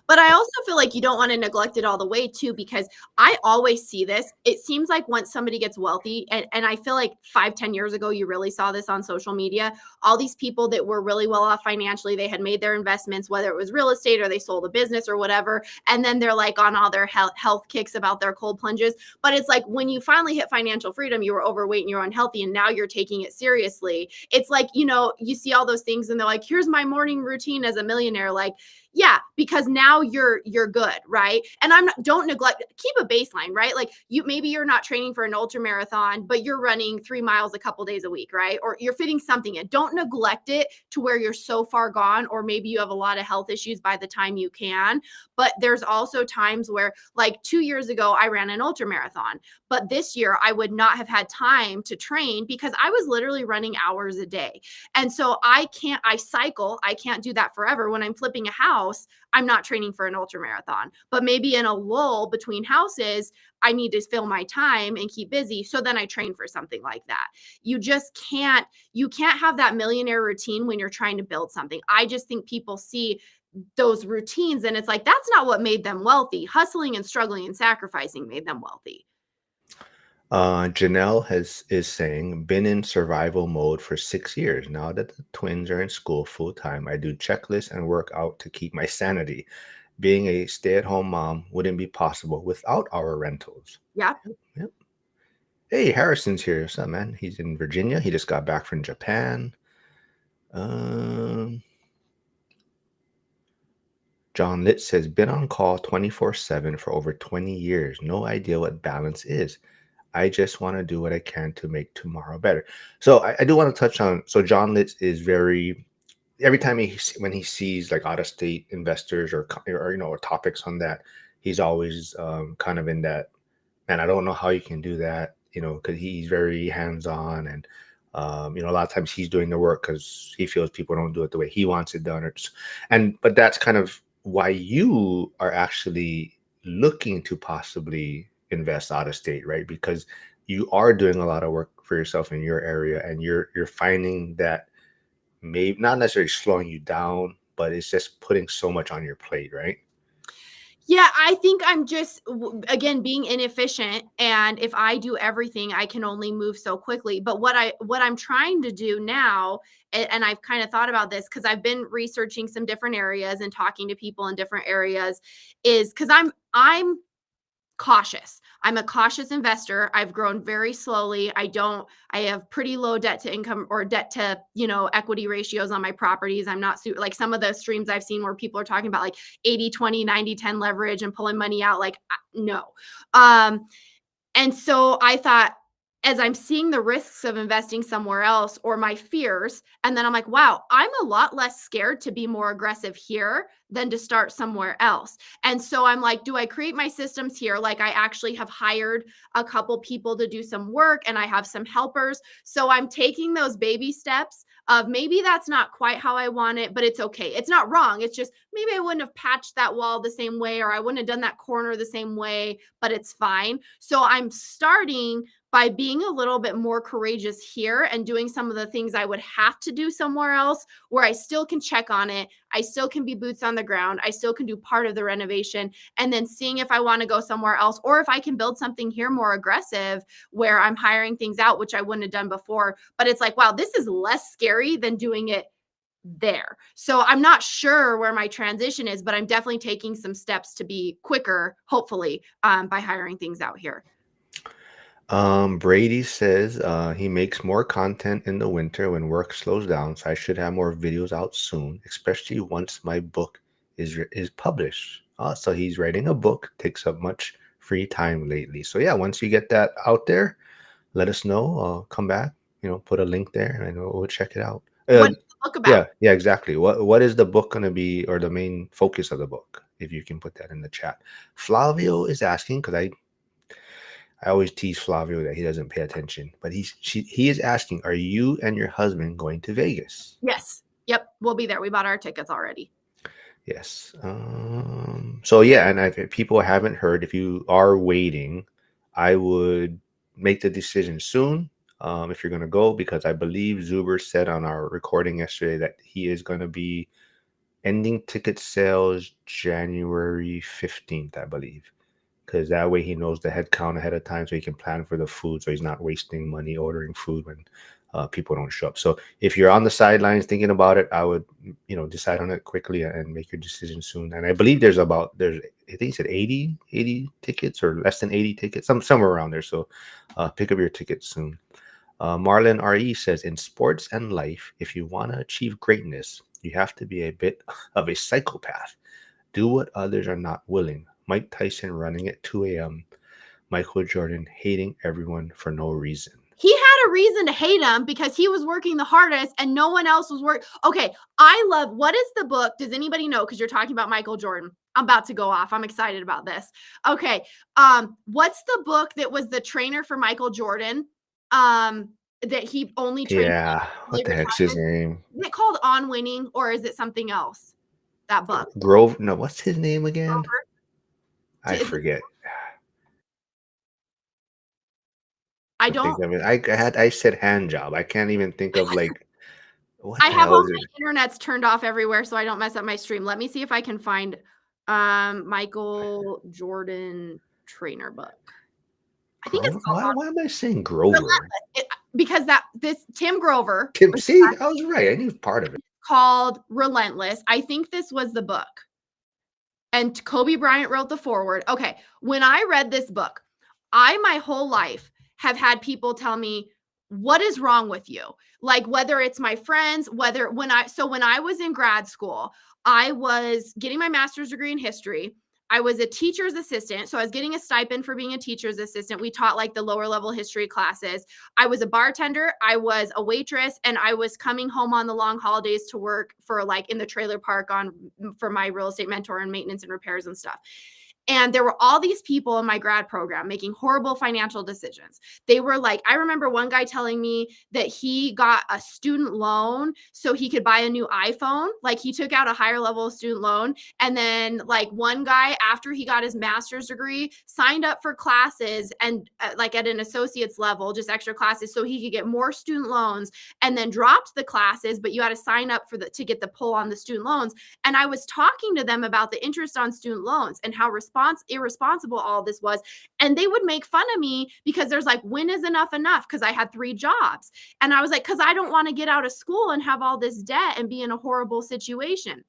But I also feel like you don't want to neglect it all the way too, because I always see this. It seems like once somebody gets wealthy, and I feel like 5, 10 years ago, you really saw this on social media. All these people that were really well off financially, they had made their investments, whether it was real estate or they sold a business or whatever. And then they're like on all their health kicks about their cold plunges. But it's like when you finally hit financial freedom, you were overweight and you're unhealthy, and now you're taking it seriously. It's like, you see all those things and they're like, here's my morning routine as a millionaire. Like, yeah, because now you're good, right? And don't neglect, keep a baseline, right? Like maybe you're not training for an ultra marathon, but you're running 3 miles a couple days a week, right? Or you're fitting something in. Don't neglect it to where you're so far gone, or maybe you have a lot of health issues by the time you can. But there's also times where, like 2 years ago, I ran an ultra marathon, but this year I would not have had time to train because I was literally running hours a day. And so I cycle, I can't do that forever. When I'm flipping a house, I'm not training for an ultra marathon, but maybe in a lull between houses, I need to fill my time and keep busy. So then I train for something like that. You can't have that millionaire routine when you're trying to build something. I just think people see those routines and it's like, that's not what made them wealthy. Hustling and struggling and sacrificing made them wealthy. Janelle is saying, been in survival mode for 6 years. Now that the twins are in school full time, I do checklists and work out to keep my sanity. Being a stay-at-home mom wouldn't be possible without our rentals. Yeah. Yep. Hey, Harrison's here. What's up, man? He's in Virginia. He just got back from Japan. Um, John Litt says, been on call 24/7 for over 20 years. No idea what balance is. I just want to do what I can to make tomorrow better. So I do want to touch on. So John Litz is very every time when he sees like out of state investors or topics on that, he's always kind of in that. Man, I don't know how you can do that. Because he's very hands on and. A lot of times he's doing the work because he feels people don't do it the way he wants it done. But that's kind of why you are actually looking to possibly invest out of state, right? Because you are doing a lot of work for yourself in your area, and you're finding that maybe not necessarily slowing you down, but it's just putting so much on your plate, right? Yeah, I think I'm just again being inefficient, and if I do everything, I can only move so quickly. But what I'm trying to do now, and I've kind of thought about this because I've been researching some different areas and talking to people in different areas, is because I'm cautious. I'm a cautious investor. I've grown very slowly. I have pretty low debt to income or debt to, equity ratios on my properties. I'm not like some of the streams I've seen where people are talking about like 80/20, 90/10 leverage and pulling money out. Like, no. And so I thought, as I'm seeing the risks of investing somewhere else or my fears. And then I'm like, wow, I'm a lot less scared to be more aggressive here than to start somewhere else. And so I'm like, do I create my systems here? Like I actually have hired a couple people to do some work and I have some helpers. So I'm taking those baby steps of maybe that's not quite how I want it, but it's okay. It's not wrong. It's just maybe I wouldn't have patched that wall the same way or I wouldn't have done that corner the same way, but it's fine. So I'm starting by being a little bit more courageous here and doing some of the things I would have to do somewhere else where I still can check on it. I still can be boots on the ground. I still can do part of the renovation and then seeing if I want to go somewhere else or if I can build something here more aggressive where I'm hiring things out, which I wouldn't have done before. But it's like, wow, this is less scary than doing it there. So I'm not sure where my transition is, but I'm definitely taking some steps to be quicker, hopefully, by hiring things out here. Brady says he makes more content in the winter when work slows down, so I should have more videos out soon, especially once my book is published. So he's writing a book, takes up much free time lately. So yeah, once you get that out there, let us know. Come back, put a link there, and we'll check it out. What is the book about? Yeah, exactly. What is the book going to be, or the main focus of the book? If you can put that in the chat. Flavio is asking because I always tease Flavio that he doesn't pay attention, but he is asking, are you and your husband going to Vegas? Yes. Yep. We'll be there. We bought our tickets already. Yes. So yeah, and if people haven't heard, if you are waiting, I would make the decision soon if you're going to go, because I believe Zuber said on our recording yesterday that he is going to be ending ticket sales January 15th, I believe. Because that way he knows the head count ahead of time so he can plan for the food, so he's not wasting money ordering food when people don't show up. So if you're on the sidelines thinking about it, I would decide on it quickly and make your decision soon. And I believe there's I think he said 80 tickets or less than 80 tickets, somewhere around there. So pick up your tickets soon. Marlon RE says, in sports and life, if you want to achieve greatness, you have to be a bit of a psychopath. Do what others are not willing. Mike Tyson running at 2 a.m. Michael Jordan hating everyone for no reason. He had a reason to hate him because he was working the hardest and no one else was working. Okay, what is the book? Does anybody know? Because you're talking about Michael Jordan. I'm about to go off. I'm excited about this. Okay, what's the book that was the trainer for Michael Jordan? That he only trained. Yeah, what the heck's his name? Is it called On Winning or is it something else? That book. Grove. No, what's his name again? Grover. I forget. I don't. I said hand job. I can't even think of what I the have hell all is my it? internets turned off everywhere so I don't mess up my stream. Let me see if I can find Michael Jordan trainer book. I think it's called Why am I saying Grover? because this Tim Grover. See, I was right. I knew part of it. Called Relentless. I think this was the book. And Kobe Bryant wrote the foreword. Okay, when I read this book, my whole life have had people tell me, what is wrong with you? Like whether it's my friends, when I was in grad school, I was getting my master's degree in history. I was a teacher's assistant. So I was getting a stipend for being a teacher's assistant. We taught like the lower level history classes. I was a bartender. I was a waitress, and I was coming home on the long holidays to work for like in the trailer park for my real estate mentor and maintenance and repairs and stuff. And there were all these people in my grad program making horrible financial decisions. They were like, I remember one guy telling me that he got a student loan so he could buy a new iPhone. Like he took out a higher level student loan. And then like one guy, after he got his master's degree, signed up for classes and like at an associate's level, just extra classes so he could get more student loans, and then dropped the classes, but you had to sign up to get the pull on the student loans. And I was talking to them about the interest on student loans and how irresponsible all this was. And they would make fun of me because there's like, when is enough? Because I had 3 jobs. And I was like, because I don't want to get out of school and have all this debt and be in a horrible situation.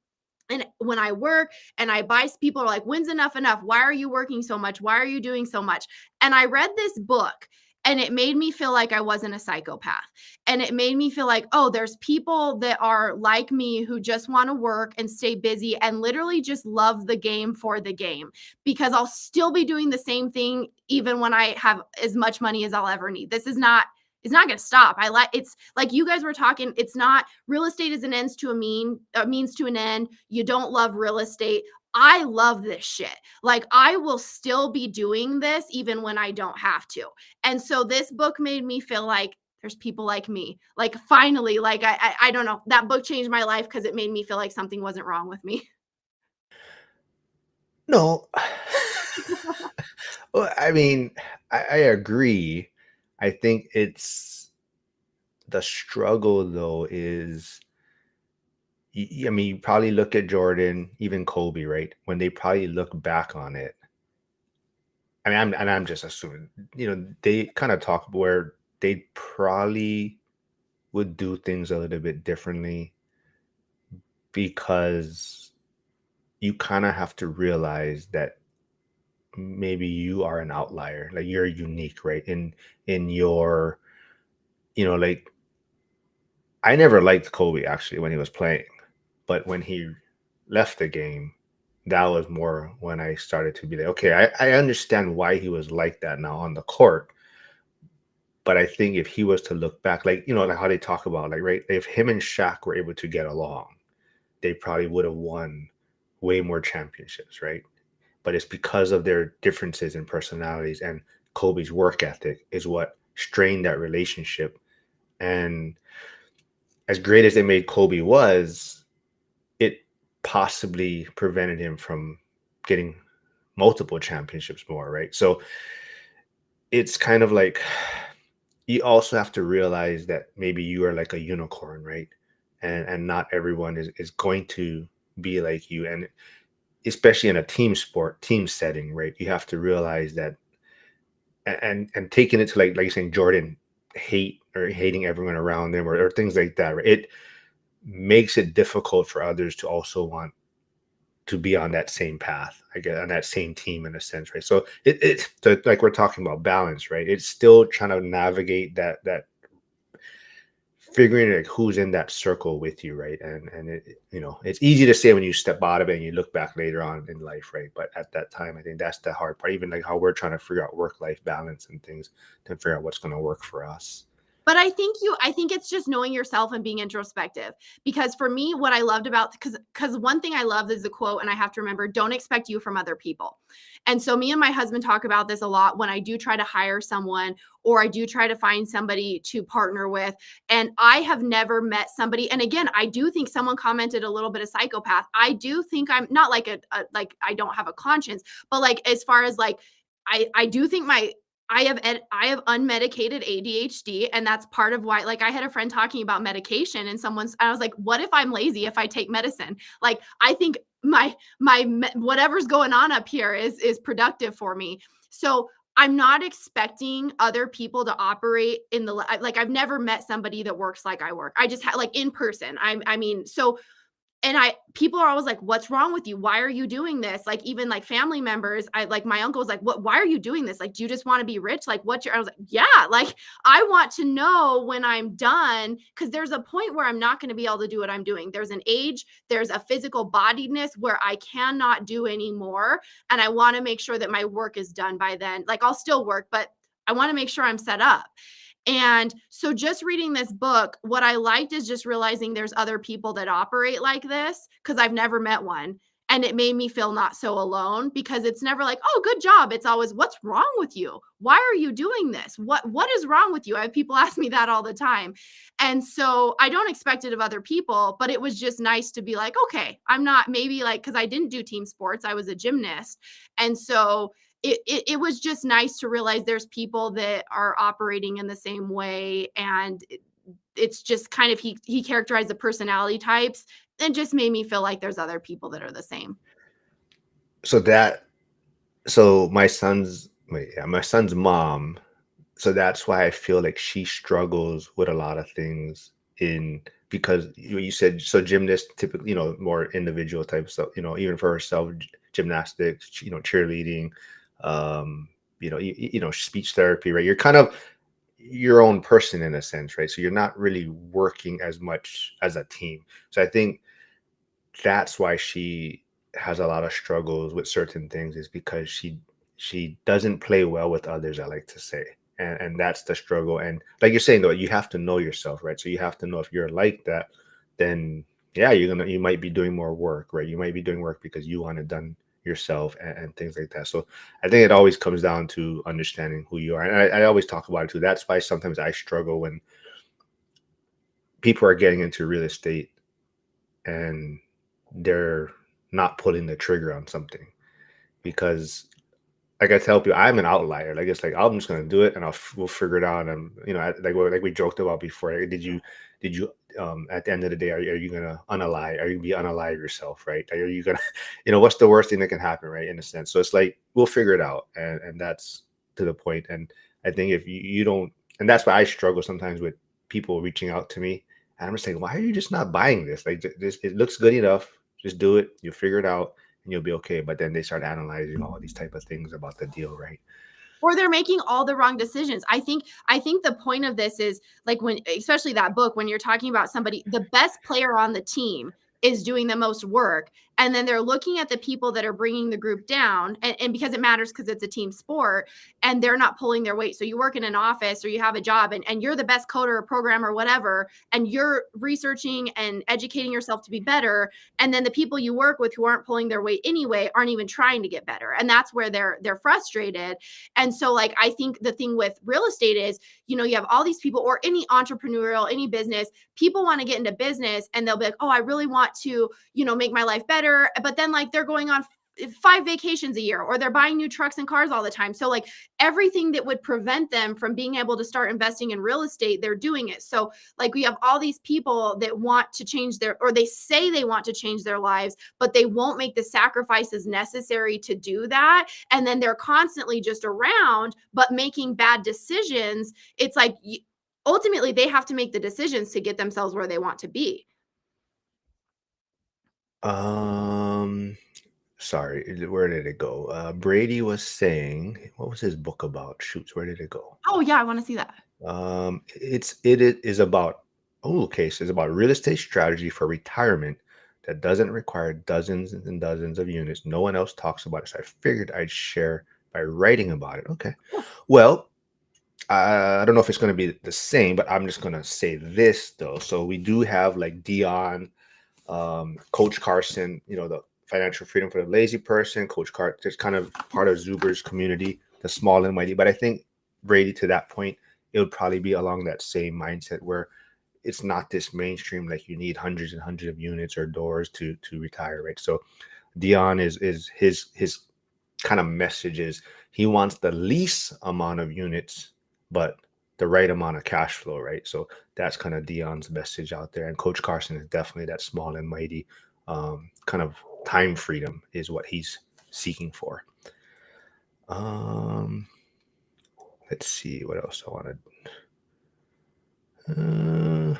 And when I work and I buy, people are like, when's enough? Why are you working so much? Why are you doing so much? And I read this book and it made me feel like I wasn't a psychopath. And it made me feel like, oh, there's people that are like me who just want to work and stay busy and literally just love the game for the game, because I'll still be doing the same thing even when I have as much money as I'll ever need. This is not, it's not going to stop. I like, it's like you guys were talking, it's not, real estate is an ends to a means to an end. You don't love real estate. I love this shit. Like, I will still be doing this even when I don't have to. And so this book made me feel like there's people like me. Like, finally, like I don't know. That book changed my life because it made me feel like something wasn't wrong with me. No. Well, I mean, I agree. I think it's the struggle though is I mean, you probably look at Jordan, even Kobe, right? When they probably look back on it. I mean, I'm just assuming, they kind of talk where they probably would do things a little bit differently because you kind of have to realize that maybe you are an outlier, like you're unique, right? In your, like I never liked Kobe actually when he was playing, but when he left the game, that was more when I started to be like, okay, I understand why he was like that now on the court. But I think if he was to look back, like, like how they talk about, like, right, if him and Shaq were able to get along, they probably would have won way more championships, right? But it's because of their differences in personalities and Kobe's work ethic is what strained that relationship. And as great as they made Kobe was, it possibly prevented him from getting multiple championships more, right? So it's kind of like you also have to realize that maybe you are like a unicorn, right? And not everyone is going to be like you. And especially in a team sport, team setting, right? You have to realize that and taking it to like you're saying, Jordan hating everyone around them or things like that, right? It makes it difficult for others to also want to be on that same path, I guess, on that same team in a sense, right? So so like we're talking about balance, right? It's still trying to navigate that figuring like who's in that circle with you, right? And it's easy to say when you step out of it and you look back later on in life, right? But at that time, I think that's the hard part. Even like how we're trying to figure out work-life balance and things to figure out what's going to work for us. But I think it's just knowing yourself and being introspective. Because for me, what I loved about, because one thing I love is the quote, and I have to remember, don't expect you from other people. And so me and my husband talk about this a lot when I do try to hire someone or I do try to find somebody to partner with. And I have never met somebody. And again, I do think someone commented a little bit of psychopath. I do think I'm not like like I don't have a conscience, but like as far as like I do think I have unmedicated ADHD, and that's part of why, like, I had a friend talking about medication and I was like, what if I'm lazy if I take medicine? Like, I think whatever's going on up here is productive for me. So I'm not expecting other people to operate in like, I've never met somebody that works like I work. I just had like in person. I mean, so and people are always like, what's wrong with you? Why are you doing this? Like, even like family members, I like my uncle was like, why are you doing this? Like, do you just want to be rich? Like, I was like, yeah, like I want to know when I'm done, because there's a point where I'm not going to be able to do what I'm doing. There's an age, there's a physical bodiness where I cannot do anymore. And I want to make sure that my work is done by then. Like, I'll still work, but I want to make sure I'm set up. And so just reading this book, what I liked is just realizing there's other people that operate like this, because I've never met one. And it made me feel not so alone, because it's never like, oh, good job. It's always, what's wrong with you? Why are you doing this? What is wrong with you? I have people ask me that all the time. And so I don't expect it of other people, but it was just nice to be like, okay, I'm not maybe like, because I didn't do team sports, I was a gymnast. And so it was just nice to realize there's people that are operating in the same way. And it's just kind of, he characterized the personality types and just made me feel like there's other people that are the same. So that so my son's mom, so that's why I feel like she struggles with a lot of things in because you said so gymnast typically, more individual type of stuff, even for herself, gymnastics, cheerleading, speech therapy, right? You're kind of your own person in a sense, right? So you're not really working as much as a team. So I think that's why she has a lot of struggles with certain things, is because she doesn't play well with others, I like to say. And that's the struggle. And like you're saying though, you have to know yourself, right? So you have to know if you're like that, then yeah, you might be doing more work, right? You might be doing work because you want it done yourself, and things like that. So I think it always comes down to understanding who you are. And I always talk about it too. That's why sometimes I struggle when people are getting into real estate and they're not pulling the trigger on something, because like I tell people, I'm an outlier. Like it's like I'm just gonna do it, and we'll figure it out. And like we joked about before. Like, did you at the end of the day, are you gonna unalive? Are you gonna be unalive yourself, right? Are you gonna what's the worst thing that can happen, right? In a sense, so it's like we'll figure it out, and that's to the point. And I think if you don't, and that's why I struggle sometimes with people reaching out to me, and I'm just like, why are you just not buying this? Like this, it looks good enough. Just do it. You'll figure it out and you'll be okay. But then they start analyzing all these type of things about the deal, right? Or they're making all the wrong decisions. I think the point of this is like when, especially that book, when you're talking about somebody, the best player on the team is doing the most work, and then they're looking at the people that are bringing the group down, and because it matters because it's a team sport, and they're not pulling their weight. So you work in an office or you have a job, and you're the best coder or programmer or whatever, and you're researching and educating yourself to be better, and then the people you work with who aren't pulling their weight anyway aren't even trying to get better, and that's where they're frustrated. And so, like, I think the thing with real estate is, you have all these people, or any entrepreneurial, any business, people want to get into business and they'll be like, oh, I really want to, make my life better. But then, like, they're going on 5 vacations a year, or they're buying new trucks and cars all the time. So, like, everything that would prevent them from being able to start investing in real estate, they're doing it. So, like, we have all these people that want to change or they say they want to change their lives, but they won't make the sacrifices necessary to do that. And then they're constantly just around, but making bad decisions. It's like, ultimately, they have to make the decisions to get themselves where they want to be. Um, Sorry, where did it go? Brady was saying, what was his book about? Shoots, where did it go? Oh, yeah, I want to see that. It is about, oh, okay, so it's about real estate strategy for retirement that doesn't require dozens and dozens of units. No one else talks about it, so I figured I'd share by writing about it. Okay, Cool. well, I don't know if it's going to be the same, but I'm just going to say this though. So we do have like Dion, Coach Carson, the financial freedom for the lazy person, Coach Carson, just kind of part of Zuber's community, the small and mighty. But I think Brady, to that point, it would probably be along that same mindset where it's not this mainstream, like you need hundreds and hundreds of units or doors to retire, right? So Dion is his kind of message is he wants the least amount of units, but the right amount of cash flow, right? So that's kind of Dion's message out there. And Coach Carson is definitely that small and mighty, kind of time freedom is what he's seeking for. Um, let's see what else I wanted. Uh,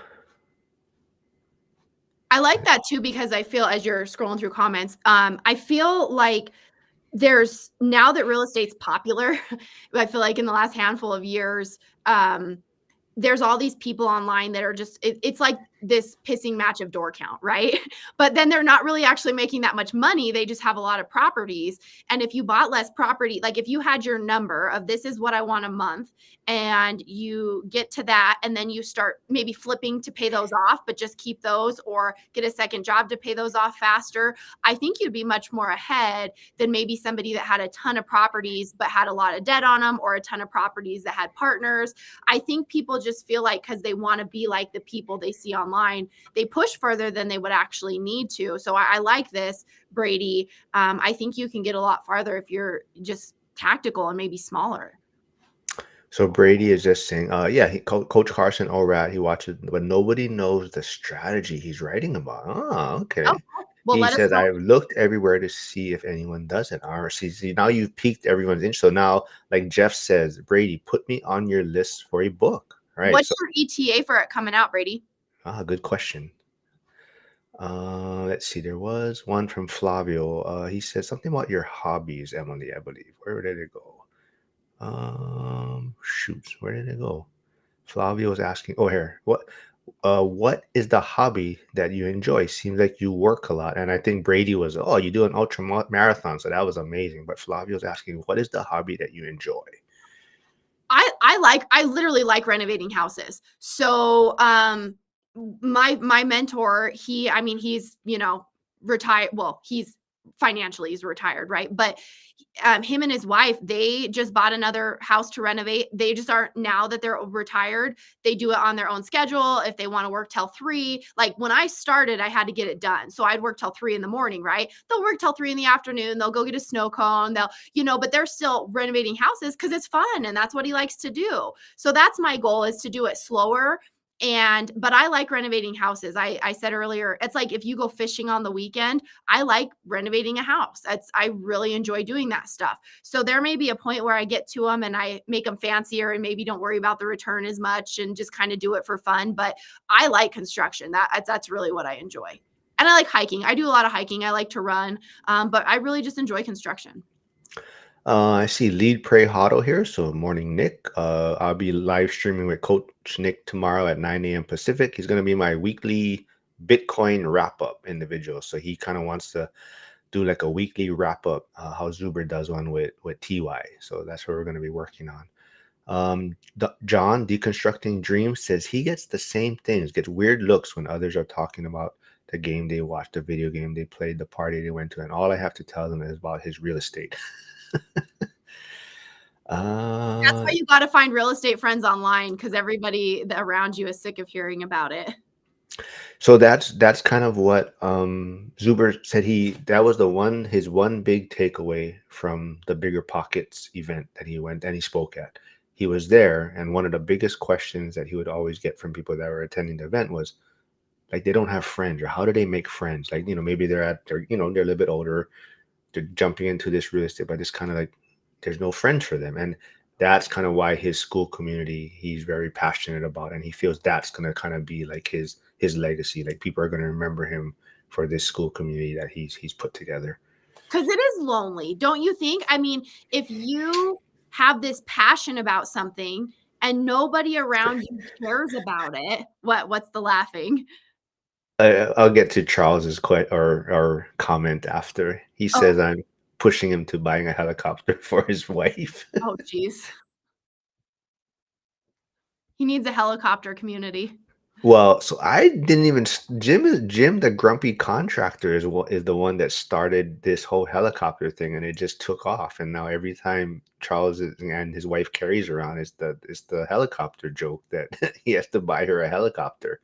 I like that too, because I feel, as you're scrolling through comments, I feel like there's, now that real estate's popular, I feel like in the last handful of years, there's all these people online that are just, it's like this pissing match of door count, right? But then they're not really actually making that much money. They just have a lot of properties. And if you bought less property, like if you had your number of this is what I want a month, and you get to that, and then you start maybe flipping to pay those off, but just keep those, or get a second job to pay those off faster, I think you'd be much more ahead than maybe somebody that had a ton of properties but had a lot of debt on them, or a ton of properties that had partners. I think people just feel like, because they want to be like the people they see online, they push further than they would actually need to. So I like this, Brady. I think you can get a lot farther if you're just tactical and maybe smaller. so Brady is just saying, yeah, Coach Carson, all right, he watches, but nobody knows the strategy he's writing about. Oh, Oh, okay. cool. Well, He let us says, know. I've looked everywhere to see if anyone does it. Or see, now you've piqued everyone's interest. So now, like Jeff says, Brady, put me on your list for a book. All right. What's So, your ETA for it coming out, Brady? good question. Let's see. There was one from Flavio. He said something about your hobbies, Emily, I believe. Where did it go? Shoots. Where did it go? Flavio was asking, oh, here, what is the hobby that you enjoy? Seems like you work a lot. And I think Brady was, oh, you do an marathon. So that was amazing. But Flavio's asking, what is the hobby that you enjoy? I literally like renovating houses. So my mentor, he's, retired. Well, he's retired, right? But him and his wife, they just bought another house to renovate. They just are, now that they're retired, they do it on their own schedule. If they want to work till 3, like when I started, I had to get it done. So I'd work till 3 in the morning, right? They'll work till 3 in the afternoon. They'll go get a snow cone. But they're still renovating houses because it's fun and that's what he likes to do. So that's my goal, is to do it slower. But I like renovating houses. I said earlier, it's like if you go fishing on the weekend, I like renovating a house. I really enjoy doing that stuff. So there may be a point where I get to them and I make them fancier and maybe don't worry about the return as much and just kind of do it for fun. But I like construction. That's really what I enjoy. And I like hiking. I do a lot of hiking. I like to run, but I really just enjoy construction. I see Lead Pray Huddle here. So, morning, Nick. I'll be live streaming with Coach Nick tomorrow at 9 a.m. Pacific. He's going to be my weekly Bitcoin wrap up individual. So, he kind of wants to do like a weekly wrap up, how Zuber does one with TY. So, that's what we're going to be working on. John, Deconstructing Dreams, says he gets the same things, gets weird looks when others are talking about the game they watched, the video game they played, the party they went to, and all I have to tell them is about his real estate. That's Uh, why you got to find real estate friends online, because everybody around you is sick of hearing about it. so that's kind of what Zuber said. That was his one big takeaway from the Bigger Pockets event that he went and he spoke at. He was there, and one of the biggest questions that he would always get from people that were attending the event was like, they don't have friends, or how do they make friends? Like, maybe they're a little bit older, they're jumping into this real estate, but it's kind of like there's no friends for them. And that's kind of why his school community, he's very passionate about, and he feels that's going to kind of be like his legacy. Like, people are going to remember him for this school community that he's put together. Because it is lonely, don't you think? I mean, if you have this passion about something and nobody around you cares about it, what's the laughing? I'll get to Charles's or comment after. He Oh, says I'm pushing him to buying a helicopter for his wife. oh, geez. He needs a helicopter community. Well, so I didn't even Jim, the grumpy contractor, is the one that started this whole helicopter thing, and it just took off. And now every time and his wife carries around, it's the helicopter joke that he has to buy her a helicopter.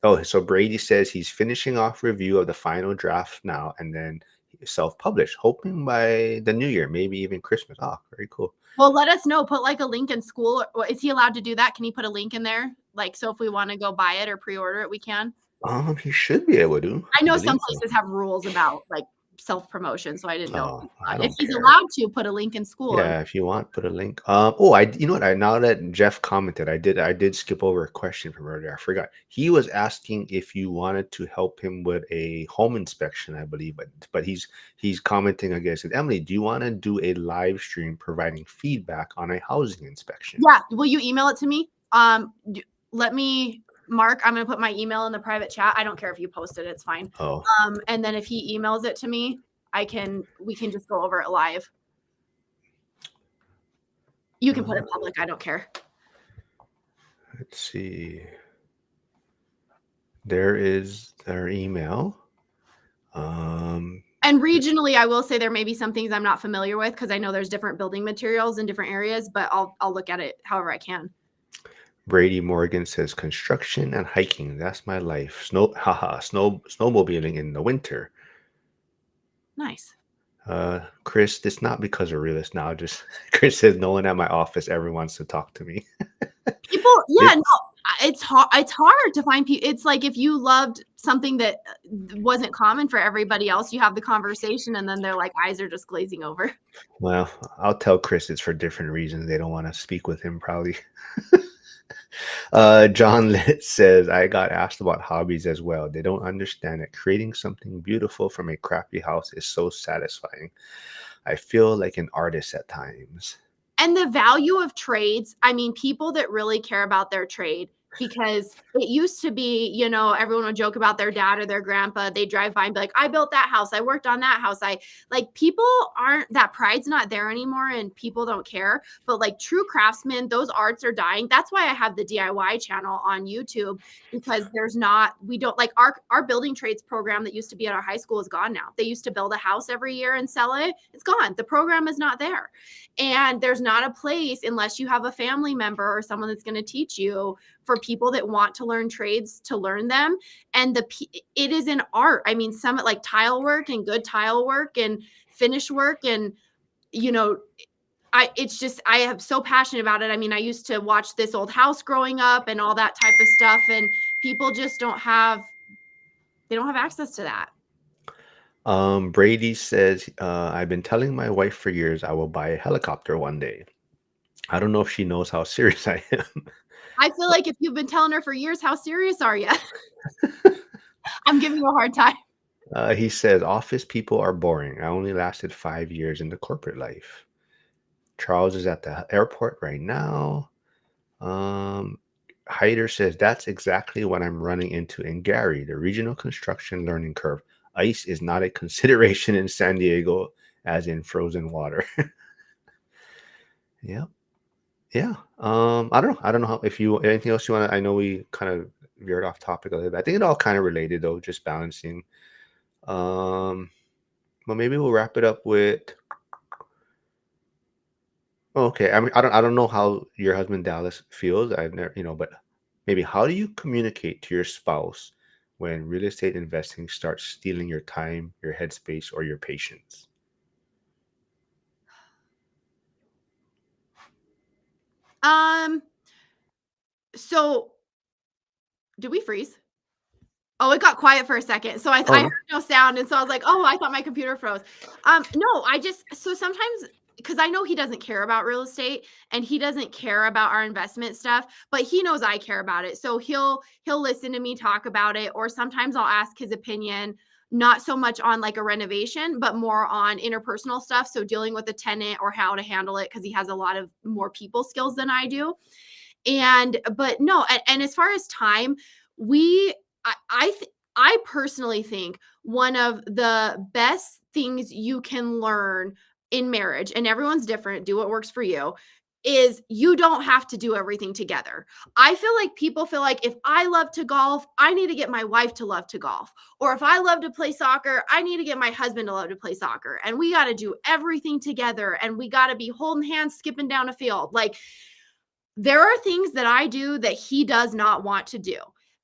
Oh, so Brady says he's finishing off review of the final draft now, and then self-publish, hoping by the new year, maybe even Christmas. Oh, very cool. Well, let us know. Put like a link in school. Is he allowed to do that? Can he put a link in there? Like, so if we want to go buy it or pre-order it, we can. He should be able to. I know some Believe so. places have rules about like self-promotion, so I didn't know Oh, I if don't he's care. allowed to put a link in school. Yeah, if you want, put a link. Oh, you know what? Now that Jeff commented, I did skip over a question from earlier. I forgot. He was asking if you wanted to help him with a home inspection, I believe, but he's commenting again. Said, Emily, do you want to do a live stream providing feedback on a housing inspection? Yeah, will you email it to me? Let me, Mark, I'm going to put my email in the private chat. I don't care if you post it, it's fine. Oh, And then if he emails it to me, we can just go over it live. You can put it public, I don't care. let's see. There is their email. And regionally, I will say there may be some things I'm not familiar with, because I know there's different building materials in different areas, but I'll look at it however I can. Brady Morgan says construction and hiking. That's my life. Snowmobiling in the winter. Nice. Chris, it's not because of realist now. Just Chris says no one at my office ever wants to talk to me. People, yeah, no, it's hard. It's hard to find people. It's like if you loved something that wasn't common for everybody else, you have the conversation, and then their like eyes are just glazing over. Well, I'll tell Chris it's for different reasons. They don't want to speak with him, probably. John Litt says, I got asked about hobbies as well. They don't understand that creating something beautiful from a crappy house is so satisfying. I feel like an artist at times. And the value of trades, I mean, people that really care about their trade, because it used to be, everyone would joke about their dad or their grandpa. They drive by and be like, I built that house. I worked on that house. Like, people aren't, that pride's not there anymore and people don't care. But like true craftsmen, those arts are dying. That's why I have the DIY channel on YouTube, because we don't like our building trades program that used to be at our high school is gone now. They used to build a house every year and sell it. It's gone. The program is not there. And there's not a place, unless you have a family member or someone that's going to teach you, for people that want to learn trades to learn them. And it is an art. I mean, some like tile work and good tile work and finish work. And, I am so passionate about it. I mean, I used to watch This Old House growing up and all that type of stuff. And people just don't have access to that. Brady says, I've been telling my wife for years I will buy a helicopter one day. I don't know if she knows how serious I am. I feel like if you've been telling her for years, how serious are you? I'm giving you a hard time. He says, office people are boring. I only lasted 5 years in the corporate life. Charles is at the airport right now. Hyder says, that's exactly what I'm running into in Gary, the regional construction learning curve. Ice is not a consideration in San Diego, as in frozen water. Yeah. Yeah. I don't know. I don't know if anything else you want to, I know we kind of veered off topic a little bit. I think it all kind of related though, just balancing. Well, maybe we'll wrap it up with, okay. I mean, I don't know how your husband Dallas feels. I've never, but maybe how do you communicate to your spouse when real estate investing starts stealing your time, your headspace, or your patience? So did we freeze? Oh, it got quiet for a second. So I Oh heard no. no sound. And so I was like, oh, I thought my computer froze. No, so sometimes, because I know he doesn't care about real estate and he doesn't care about our investment stuff, but he knows I care about it. So he'll listen to me talk about it, or sometimes I'll ask his opinion, not so much on like a renovation, but more on interpersonal stuff. So dealing with a tenant or how to handle it, because he has a lot of more people skills than I do. But no, and as far as time, we I personally think one of the best things you can learn in marriage, and everyone's different, do what works for you, is you don't have to do everything together. I feel like people feel like if I love to golf, I need to get my wife to love to golf. Or if I love to play soccer, I need to get my husband to love to play soccer. And we got to do everything together, and we got to be holding hands skipping down a field. Like, there are things that I do that he does not want to do.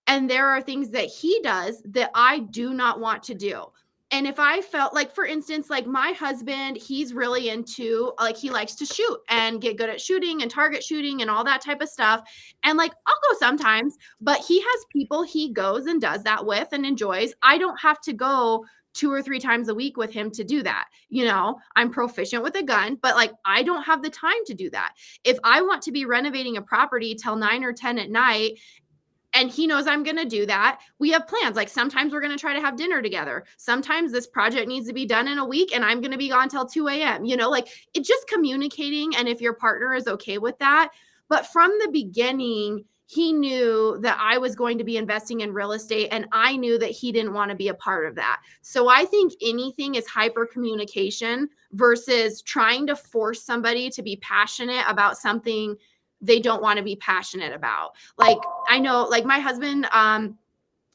And there are things that he does that I do not want to do. And if I felt like, for instance, like my husband, he's really into, like, he likes to shoot and get good at shooting and target shooting and all that type of stuff. And like, I'll go sometimes, but he has people he goes and does that with and enjoys. I don't have to go 2 or 3 times a week with him to do that. I'm proficient with a gun, but like, I don't have the time to do that. If I want to be renovating a property till 9 or 10 at night, and he knows I'm going to do that, we have plans. Like, sometimes we're going to try to have dinner together. Sometimes this project needs to be done in a week and I'm going to be gone till 2 a.m. Like, it's just communicating. And if your partner is okay with that. But from the beginning, he knew that I was going to be investing in real estate, and I knew that he didn't want to be a part of that. So I think anything is hyper communication versus trying to force somebody to be passionate about something they don't want to be passionate about. Like, I know, like, my husband,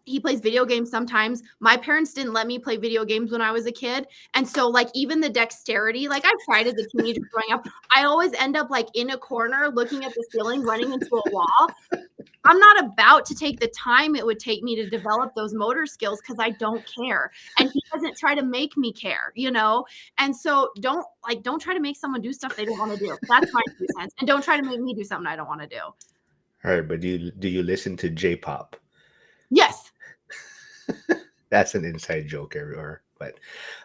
he plays video games sometimes. My parents didn't let me play video games when I was a kid. And so, like, even the dexterity, like, I've tried as a teenager growing up, I always end up like in a corner looking at the ceiling, running into a wall. I'm not about to take the time it would take me to develop those motor skills, because I don't care. And he doesn't try to make me care, And so don't try to make someone do stuff they don't want to do. That's my 2 cents. And don't try to make me do something I don't want to do. All right, but do you listen to J-pop? Yes. That's an inside joke everywhere. But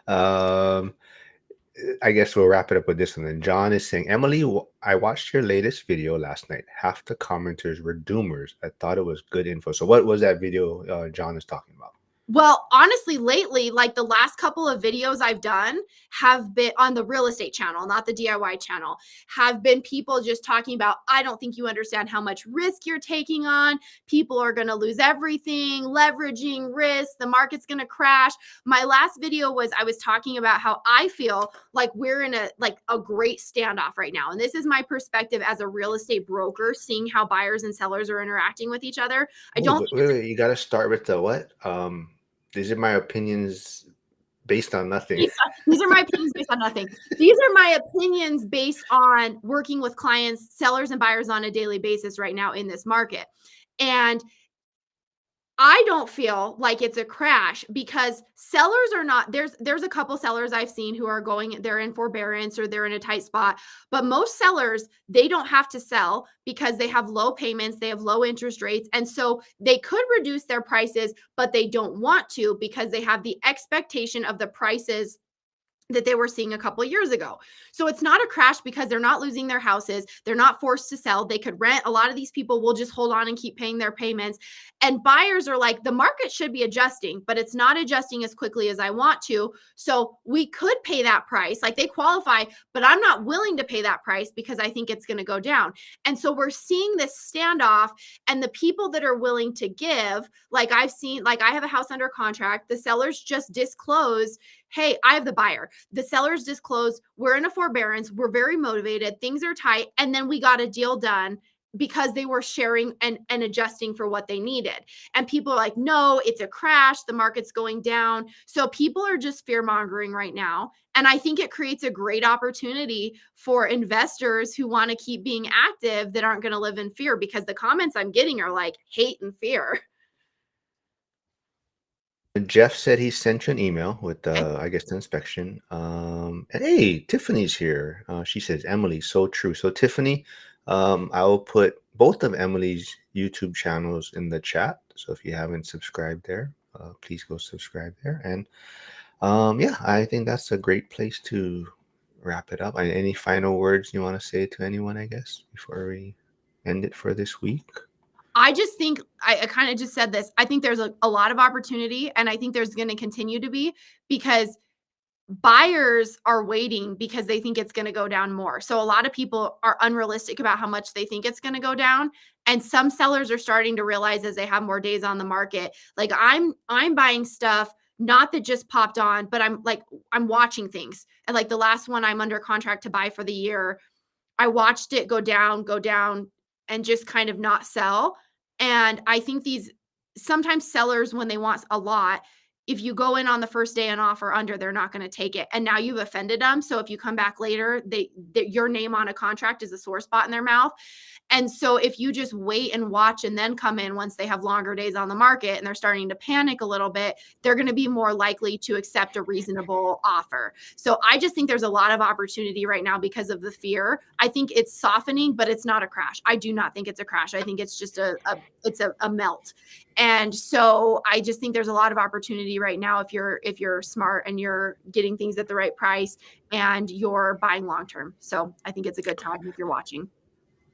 I guess we'll wrap it up with this one. And John is saying, Emily, I watched your latest video last night. Half the commenters were doomers. I thought it was good info. So what was that video John is talking about? Well, honestly, lately, like the last couple of videos I've done have been on the real estate channel, not the DIY channel, have been people just talking about, I don't think you understand how much risk you're taking on. People are going to lose everything, leveraging risk, the market's going to crash. My last video was I was talking about how I feel like we're in a great standoff right now. And this is my perspective as a real estate broker, seeing how buyers and sellers are interacting with each other. I Wait, don't wait, think wait, it's wait, you got to start with the what? These are my opinions based on nothing. these are my opinions based on nothing. These are my opinions based on working with clients, sellers, and buyers on a daily basis right now in this market. And I don't feel like it's a crash because sellers are not there's a couple sellers I've seen who are going they're in forbearance or they're in a tight spot, but most sellers they don't have to sell because they have low payments, they have low interest rates, and so they could reduce their prices, but they don't want to because they have the expectation of the prices that they were seeing a couple years ago. So it's not a crash because they're not losing their houses. They're not forced to sell. They could rent. A lot of these people will just hold on and keep paying their payments. And buyers are like, the market should be adjusting, but it's not adjusting as quickly as I want to. So we could pay that price. Like they qualify, but I'm not willing to pay that price because I think it's going to go down. And so we're seeing this standoff, and the people that are willing to give, like I've seen, like I have a house under contract. The sellers just disclosed, hey, I have the buyer. The sellers disclosed, we're in a forbearance, we're very motivated, things are tight, and then we got a deal done because they were sharing and adjusting for what they needed. And people are like, no, it's a crash, the market's going down. So people are just fear mongering right now. And I think it creates a great opportunity for investors who want to keep being active that aren't going to live in fear, because the comments I'm getting are like hate and fear. Jeff said he sent you an email with, Okay. I guess, the inspection. And hey, Tiffany's here. She says, Emily, so true. So, Tiffany, I will put both of Emily's YouTube channels in the chat. So, if you haven't subscribed there, please go subscribe there. And yeah, I think that's a great place to wrap it up. Any final words you want to say to anyone, I guess, before we end it for this week? I just think I kind of just said this. I think there's a lot of opportunity, and I think there's going to continue to be, because buyers are waiting because they think it's going to go down more. So a lot of people are unrealistic about how much they think it's going to go down. And some sellers are starting to realize as they have more days on the market, like I'm buying stuff not that just popped on, but I'm watching things. And like the last one I'm under contract to buy for the year, I watched it go down, and just kind of not sell. And I think these sometimes sellers, when they want a lot, if you go in on the first day and offer under, they're not going to take it. And now you've offended them. So if you come back later, your name on a contract is a sore spot in their mouth. And so if you just wait and watch and then come in once they have longer days on the market and they're starting to panic a little bit, they're going to be more likely to accept a reasonable offer. So I just think there's a lot of opportunity right now because of the fear. I think it's softening, but it's not a crash. I do not think it's a crash. I think it's just a melt. And so I just think there's a lot of opportunity right now if you're smart and you're getting things at the right price and you're buying long term. So I think it's a good time if you're watching.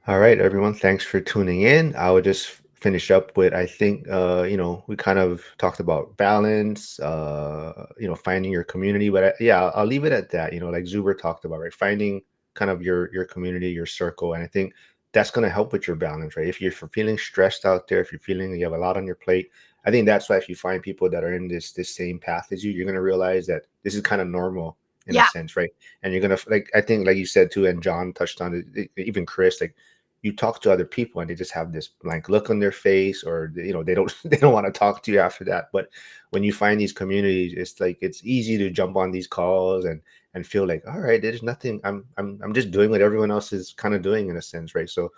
All right, everyone. Thanks for tuning in. I will just finish up with, I think, we kind of talked about balance, finding your community. But yeah, I'll leave it at that. Like Zuber talked about, right? Finding kind of your community, your circle. And I think that's going to help with your balance, right? If you're feeling stressed out there, if you're feeling you have a lot on your plate, I think that's why if you find people that are in this same path as you, you're going to realize that this is kind of normal in a Yeah. sense, right? And you're going to, like, I think, like you said too, and John touched on it, even Chris, like, you talk to other people and they just have this blank look on their face, or they don't they don't want to talk to you after that. But when you find these communities, it's like it's easy to jump on these calls and feel like, all right, there's nothing, I'm just doing what everyone else is kind of doing in a sense, right? So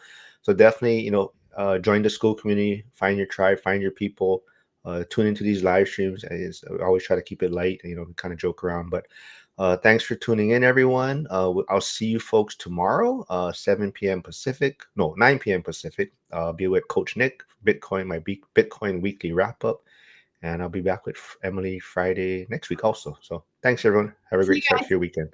definitely, join the school community, find your tribe, find your people, tune into these live streams. I always try to keep it light, kind of joke around. But thanks for tuning in, everyone. I'll see you folks tomorrow, 7 p.m. Pacific. No, 9 p.m. Pacific. I'll be with Coach Nick, my Bitcoin weekly wrap up. And I'll be back with Emily Friday next week also. So thanks, everyone. Have a See great you start to guys. your weekend.